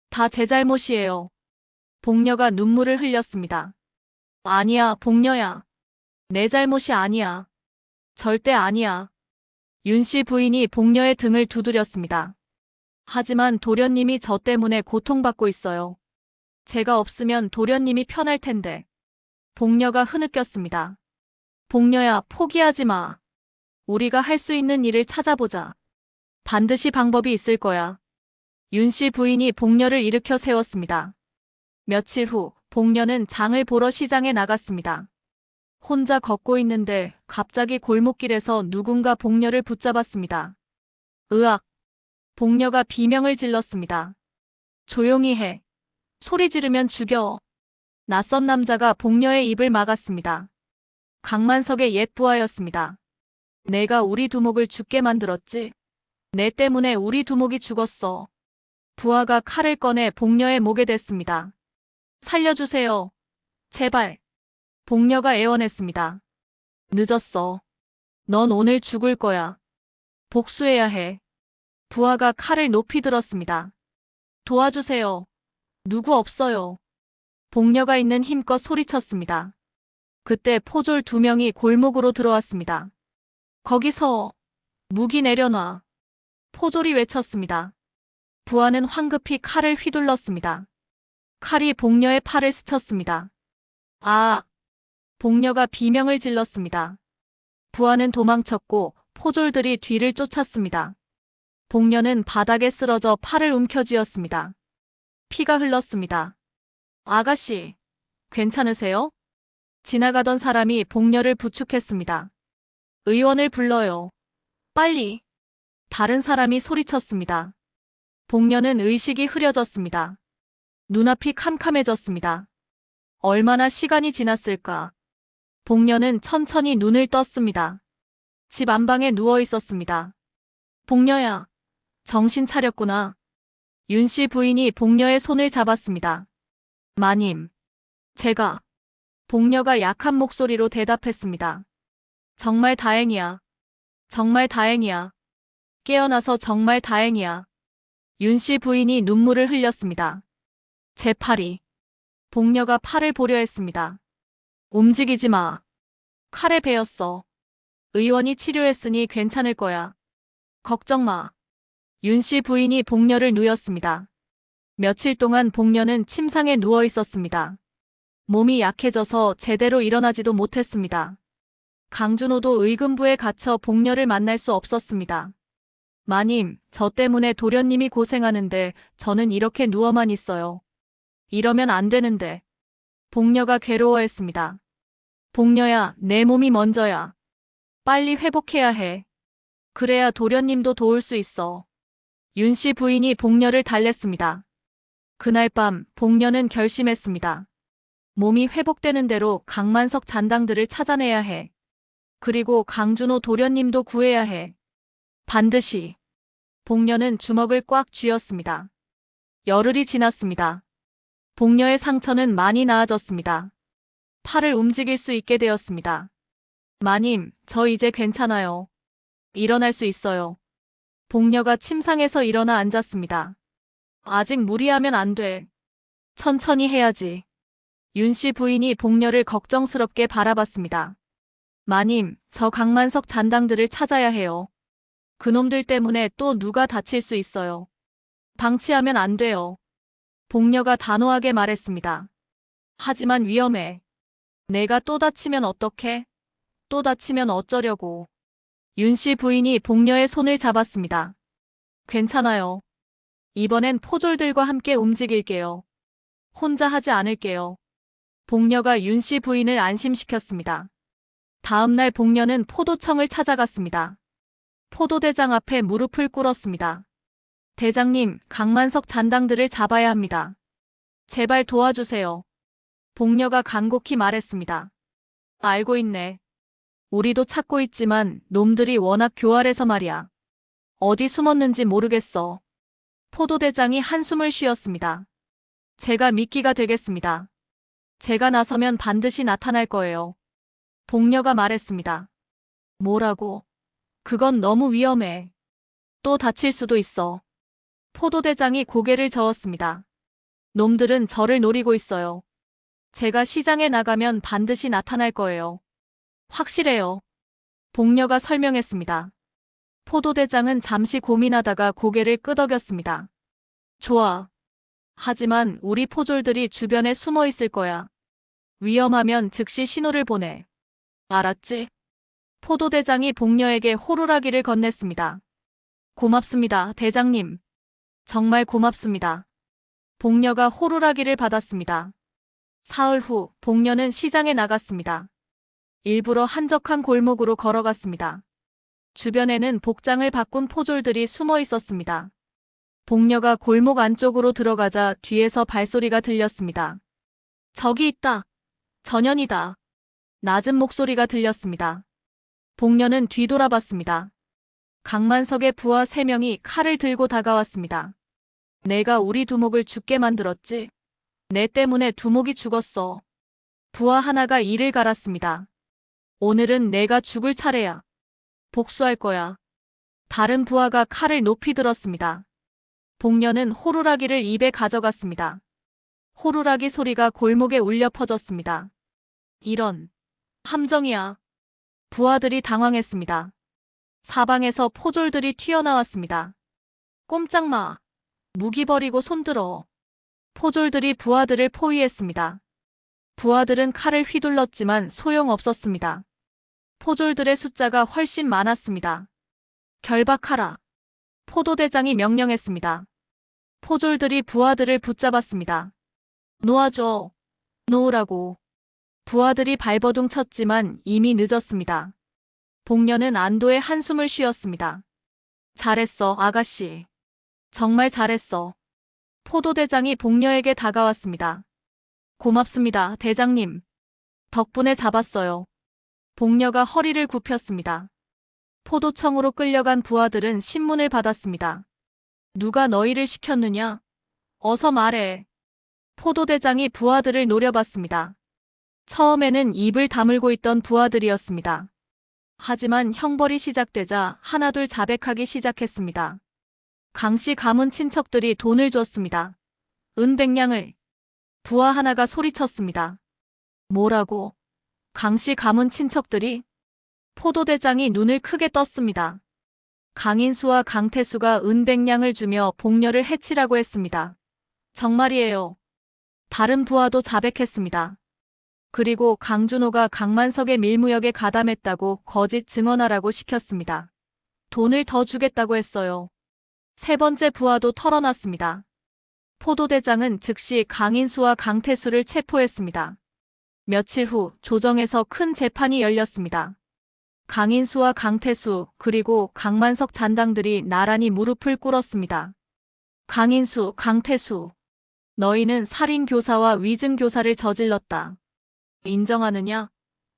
다 제 잘못이에요. 복녀가 눈물을 흘렸습니다. 아니야, 복녀야. 내 잘못이 아니야. 절대 아니야. 윤씨 부인이 복녀의 등을 두드렸습니다. 하지만 도련님이 저 때문에 고통받고 있어요. 제가 없으면 도련님이 편할 텐데. 복녀가 흐느꼈습니다. 복녀야, 포기하지 마. 우리가 할 수 있는 일을 찾아보자. 반드시 방법이 있을 거야. 윤씨 부인이 복녀를 일으켜 세웠습니다. 며칠 후 복녀는 장을 보러 시장에 나갔습니다. 혼자 걷고 있는데 갑자기 골목길에서 누군가 복녀를 붙잡았습니다. 으악! 복녀가 비명을 질렀습니다. 조용히 해. 소리 지르면 죽여. 낯선 남자가 복녀의 입을 막았습니다. 강만석의 옛 부하였습니다. 내가 우리 두목을 죽게 만들었지. 내 때문에 우리 두목이 죽었어. 부하가 칼을 꺼내 복녀의 목에 댔습니다. 살려주세요. 제발. 복녀가 애원했습니다. 늦었어. 넌 오늘 죽을 거야. 복수해야 해. 부하가 칼을 높이 들었습니다. 도와주세요. 누구 없어요. 복녀가 있는 힘껏 소리쳤습니다. 그때 포졸 2명이 골목으로 들어왔습니다. 거기서 무기 내려놔. 포졸이 외쳤습니다. 부하는 황급히 칼을 휘둘렀습니다. 칼이 복녀의 팔을 스쳤습니다. 아! 복녀가 비명을 질렀습니다. 부하는 도망쳤고 포졸들이 뒤를 쫓았습니다. 복녀는 바닥에 쓰러져 팔을 움켜쥐었습니다. 피가 흘렀습니다. 아가씨, 괜찮으세요? 지나가던 사람이 복녀를 부축했습니다. 의원을 불러요. 빨리. 다른 사람이 소리쳤습니다. 복녀는 의식이 흐려졌습니다. 눈앞이 캄캄해졌습니다. 얼마나 시간이 지났을까? 복녀는 천천히 눈을 떴습니다. 집 안방에 누워 있었습니다. 복녀야, 정신 차렸구나. 윤 씨 부인이 복녀의 손을 잡았습니다. 마님, 제가. 복녀가 약한 목소리로 대답했습니다. 정말 다행이야. 정말 다행이야. 깨어나서 정말 다행이야. 윤 씨 부인이 눈물을 흘렸습니다. 제 팔이. 복녀가 팔을 보려 했습니다. 움직이지 마. 칼에 베었어. 의원이 치료했으니 괜찮을 거야. 걱정 마. 윤 씨 부인이 복녀를 누였습니다. 며칠 동안 복녀는 침상에 누워 있었습니다. 몸이 약해져서 제대로 일어나지도 못했습니다. 강준호도 의금부에 갇혀 복녀를 만날 수 없었습니다. 마님, 저 때문에 도련님이 고생하는데 저는 이렇게 누워만 있어요. 이러면 안 되는데. 복녀가 괴로워했습니다. 복녀야, 내 몸이 먼저야. 빨리 회복해야 해. 그래야 도련님도 도울 수 있어. 윤 씨 부인이 복녀를 달랬습니다. 그날 밤 복녀는 결심했습니다. 몸이 회복되는 대로 강만석 잔당들을 찾아내야 해. 그리고 강준호 도련님도 구해야 해. 반드시. 복녀는 주먹을 꽉 쥐었습니다. 열흘이 지났습니다. 복녀의 상처는 많이 나아졌습니다. 팔을 움직일 수 있게 되었습니다. 마님, 저 이제 괜찮아요. 일어날 수 있어요. 복녀가 침상에서 일어나 앉았습니다. 아직 무리하면 안 돼. 천천히 해야지. 윤 씨 부인이 복녀를 걱정스럽게 바라봤습니다. 마님, 저 강만석 잔당들을 찾아야 해요. 그놈들 때문에 또 누가 다칠 수 있어요. 방치하면 안 돼요. 복녀가 단호하게 말했습니다. 하지만 위험해. 내가 또 다치면 어떡해? 또 다치면 어쩌려고. 윤 씨 부인이 복녀의 손을 잡았습니다. 괜찮아요. 이번엔 포졸들과 함께 움직일게요. 혼자 하지 않을게요. 복녀가 윤 씨 부인을 안심시켰습니다. 다음 날 복녀는 포도청을 찾아갔습니다. 포도대장 앞에 무릎을 꿇었습니다. 대장님, 강만석 잔당들을 잡아야 합니다. 제발 도와주세요. 복녀가 간곡히 말했습니다. 알고 있네. 우리도 찾고 있지만 놈들이 워낙 교활해서 말이야. 어디 숨었는지 모르겠어. 포도대장이 한숨을 쉬었습니다. 제가 미끼가 되겠습니다. 제가 나서면 반드시 나타날 거예요. 복녀가 말했습니다. 뭐라고? 그건 너무 위험해. 또 다칠 수도 있어. 포도대장이 고개를 저었습니다. 놈들은 저를 노리고 있어요. 제가 시장에 나가면 반드시 나타날 거예요. 확실해요. 복녀가 설명했습니다. 포도대장은 잠시 고민하다가 고개를 끄덕였습니다. 좋아. 하지만 우리 포졸들이 주변에 숨어 있을 거야. 위험하면 즉시 신호를 보내. 알았지? 포도대장이 복녀에게 호루라기를 건넸습니다. 고맙습니다, 대장님. 정말 고맙습니다. 복녀가 호루라기를 받았습니다. 사흘 후 복녀는 시장에 나갔습니다. 일부러 한적한 골목으로 걸어갔습니다. 주변에는 복장을 바꾼 포졸들이 숨어 있었습니다. 복녀가 골목 안쪽으로 들어가자 뒤에서 발소리가 들렸습니다. 저기 있다. 전현이다. 낮은 목소리가 들렸습니다. 복녀는 뒤돌아봤습니다. 강만석의 부하 3명이 칼을 들고 다가왔습니다. 내가 우리 두목을 죽게 만들었지. 내 때문에 두목이 죽었어. 부하 하나가 이를 갈았습니다. 오늘은 내가 죽을 차례야. 복수할 거야. 다른 부하가 칼을 높이 들었습니다. 복녀는 호루라기를 입에 가져갔습니다. 호루라기 소리가 골목에 울려 퍼졌습니다. 이런 함정이야. 부하들이 당황했습니다. 사방에서 포졸들이 튀어나왔습니다. 꼼짝 마. 무기 버리고 손들어. 포졸들이 부하들을 포위했습니다. 부하들은 칼을 휘둘렀지만 소용없었습니다. 포졸들의 숫자가 훨씬 많았습니다. 결박하라. 포도대장이 명령했습니다. 포졸들이 부하들을 붙잡았습니다. 놓아줘. 놓으라고. 부하들이 발버둥 쳤지만 이미 늦었습니다. 복녀는 안도의 한숨을 쉬었습니다. 잘했어, 아가씨. 정말 잘했어. 포도대장이 복녀에게 다가왔습니다. 고맙습니다, 대장님. 덕분에 잡았어요. 복녀가 허리를 굽혔습니다. 포도청으로 끌려간 부하들은 신문을 받았습니다. 누가 너희를 시켰느냐? 어서 말해. 포도대장이 부하들을 노려봤습니다. 처음에는 입을 다물고 있던 부하들이었습니다. 하지만 형벌이 시작되자 하나둘 자백하기 시작했습니다. 강씨 가문 친척들이 돈을 줬습니다. 은백냥을. 부하 하나가 소리쳤습니다. 뭐라고? 강씨 가문 친척들이? 포도대장이 눈을 크게 떴습니다. 강인수와 강태수가 은백냥을 주며 복녀를 해치라고 했습니다. 정말이에요. 다른 부하도 자백했습니다. 그리고 강준호가 강만석의 밀무역에 가담했다고 거짓 증언하라고 시켰습니다. 돈을 더 주겠다고 했어요. 세 번째 부하도 털어놨습니다. 포도대장은 즉시 강인수와 강태수를 체포했습니다. 며칠 후 조정에서 큰 재판이 열렸습니다. 강인수와 강태수 그리고 강만석 잔당들이 나란히 무릎을 꿇었습니다. 강인수, 강태수. 너희는 살인교사와 위증교사를 저질렀다. 인정하느냐?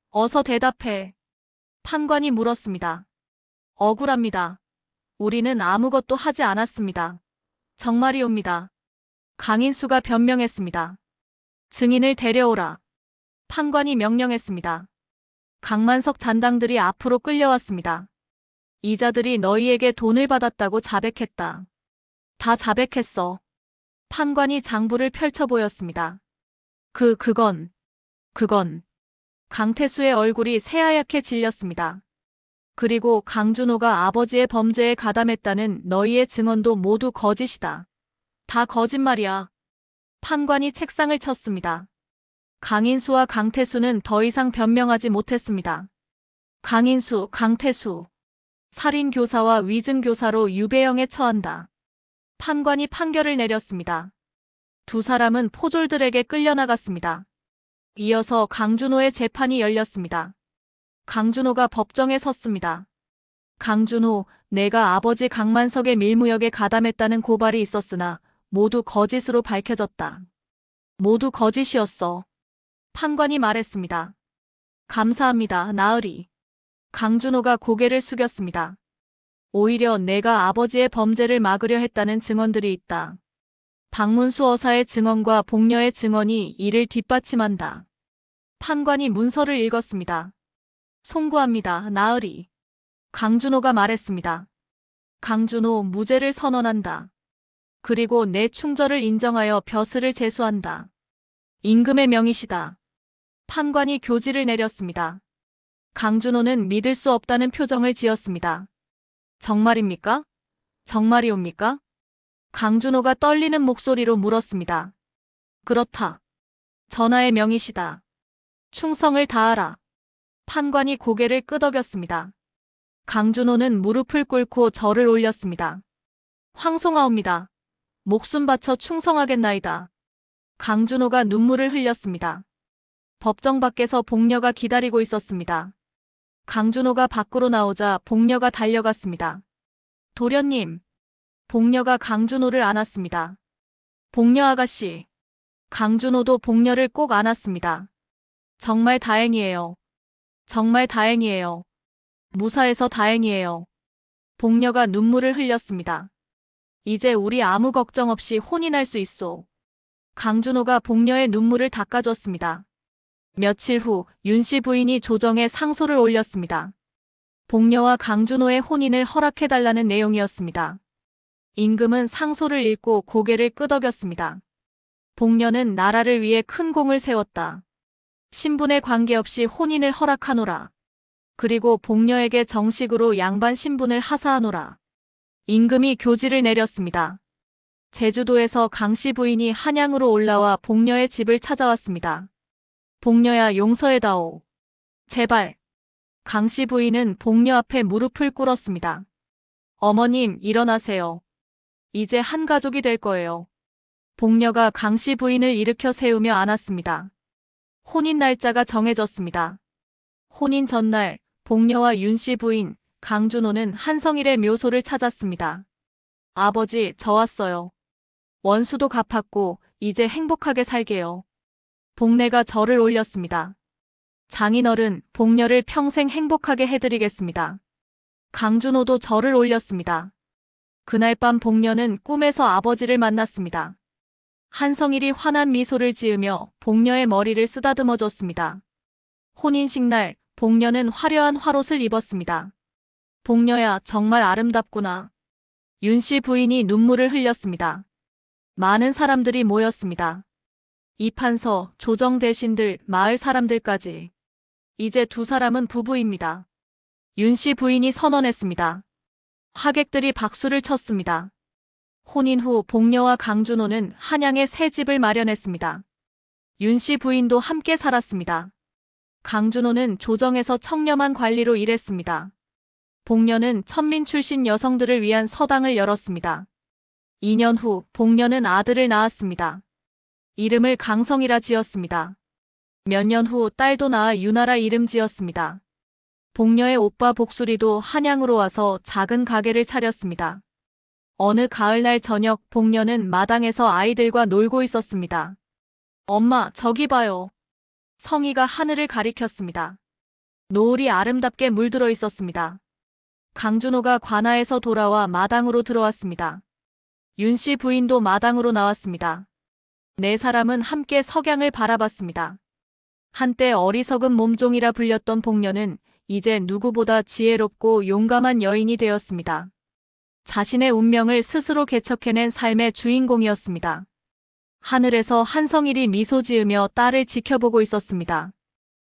어서 대답해. 판관이 물었습니다. 억울합니다. 우리는 아무것도 하지 않았습니다. 정말이옵니다. 강인수가 변명했습니다. 증인을 데려오라. 판관이 명령했습니다. 강만석 잔당들이 앞으로 끌려왔습니다. 이자들이 너희에게 돈을 받았다고 자백했다. 다 자백했어. 판관이 장부를 펼쳐 보였습니다. 그건. 강태수의 얼굴이 새하얗게 질렸습니다. 그리고 강준호가 아버지의 범죄에 가담했다는 너희의 증언도 모두 거짓이다. 다 거짓말이야. 판관이 책상을 쳤습니다. 강인수와 강태수는 더 이상 변명하지 못했습니다. 강인수, 강태수. 살인교사와 위증교사로 유배형에 처한다. 판관이 판결을 내렸습니다. 두 사람은 포졸들에게 끌려나갔습니다. 이어서 강준호의 재판이 열렸습니다. 강준호가 법정에 섰습니다. 강준호, 내가 아버지 강만석의 밀무역에 가담했다는 고발이 있었으나 모두 거짓으로 밝혀졌다. 모두 거짓이었어. 판관이 말했습니다. 감사합니다, 나으리. 강준호가 고개를 숙였습니다. 오히려 내가 아버지의 범죄를 막으려 했다는 증언들이 있다. 박문수 어사의 증언과 복녀의 증언이 이를 뒷받침한다. 판관이 문서를 읽었습니다. 송구합니다, 나으리. 강준호가 말했습니다. 강준호, 무죄를 선언한다. 그리고 내 충절을 인정하여 벼슬을 제수한다. 임금의 명이시다. 판관이 교지를 내렸습니다. 강준호는 믿을 수 없다는 표정을 지었습니다. 정말입니까? 정말이옵니까? 강준호가 떨리는 목소리로 물었습니다. 그렇다. 전하의 명이시다. 충성을 다하라. 판관이 고개를 끄덕였습니다. 강준호는 무릎을 꿇고 절을 올렸습니다. 황송하옵니다. 목숨 바쳐 충성하겠나이다. 강준호가 눈물을 흘렸습니다. 법정 밖에서 복녀가 기다리고 있었습니다. 강준호가 밖으로 나오자 복녀가 달려갔습니다. 도련님. 복녀가 강준호를 안았습니다. 복녀 아가씨. 강준호도 복녀를 꼭 안았습니다. 정말 다행이에요. 정말 다행이에요. 무사해서 다행이에요. 복녀가 눈물을 흘렸습니다. 이제 우리 아무 걱정 없이 혼인할 수 있소. 강준호가 복녀의 눈물을 닦아줬습니다. 며칠 후 윤씨 부인이 조정에 상소를 올렸습니다. 복녀와 강준호의 혼인을 허락해달라는 내용이었습니다. 임금은 상소를 읽고 고개를 끄덕였습니다. 복녀는 나라를 위해 큰 공을 세웠다. 신분에 관계없이 혼인을 허락하노라. 그리고 복녀에게 정식으로 양반 신분을 하사하노라. 임금이 교지를 내렸습니다. 제주도에서 강씨 부인이 한양으로 올라와 복녀의 집을 찾아왔습니다. 복녀야, 용서해다오. 제발. 강씨 부인은 복녀 앞에 무릎을 꿇었습니다. 어머님, 일어나세요. 이제 한 가족이 될 거예요. 복녀가 강씨 부인을 일으켜 세우며 안았습니다. 혼인 날짜가 정해졌습니다. 혼인 전날 복녀와 윤씨 부인 강준호는 한성일의 묘소를 찾았습니다. 아버지, 저 왔어요. 원수도 갚았고 이제 행복하게 살게요. 복례가 절을 올렸습니다. 장인어른, 복녀를 평생 행복하게 해드리겠습니다. 강준호도 절을 올렸습니다. 그날 밤 복녀는 꿈에서 아버지를 만났습니다. 한성일이 환한 미소를 지으며 복녀의 머리를 쓰다듬어 줬습니다. 혼인식 날 복녀는 화려한 화롯을 입었습니다. 복녀야, 정말 아름답구나. 윤씨 부인이 눈물을 흘렸습니다. 많은 사람들이 모였습니다. 이판서, 조정 대신들, 마을 사람들까지. 이제 두 사람은 부부입니다. 윤씨 부인이 선언했습니다. 하객들이 박수를 쳤습니다. 혼인 후 복녀와 강준호는 한양에 새 집을 마련했습니다. 윤씨 부인도 함께 살았습니다. 강준호는 조정에서 청렴한 관리로 일했습니다. 복녀는 천민 출신 여성들을 위한 서당을 열었습니다. 2년 후 복녀는 아들을 낳았습니다. 이름을 강성이라 지었습니다. 몇 년 후 딸도 낳아 유나라 이름 지었습니다. 복녀의 오빠 복수리도 한양으로 와서 작은 가게를 차렸습니다. 어느 가을날 저녁 복녀는 마당에서 아이들과 놀고 있었습니다. 엄마, 저기 봐요. 성이가 하늘을 가리켰습니다. 노을이 아름답게 물들어 있었습니다. 강준호가 관아에서 돌아와 마당으로 들어왔습니다. 윤씨 부인도 마당으로 나왔습니다. 네 사람은 함께 석양을 바라봤습니다. 한때 어리석은 몸종이라 불렸던 복녀는 이제 누구보다 지혜롭고 용감한 여인이 되었습니다. 자신의 운명을 스스로 개척해낸 삶의 주인공이었습니다. 하늘에서 한성일이 미소 지으며 딸을 지켜보고 있었습니다.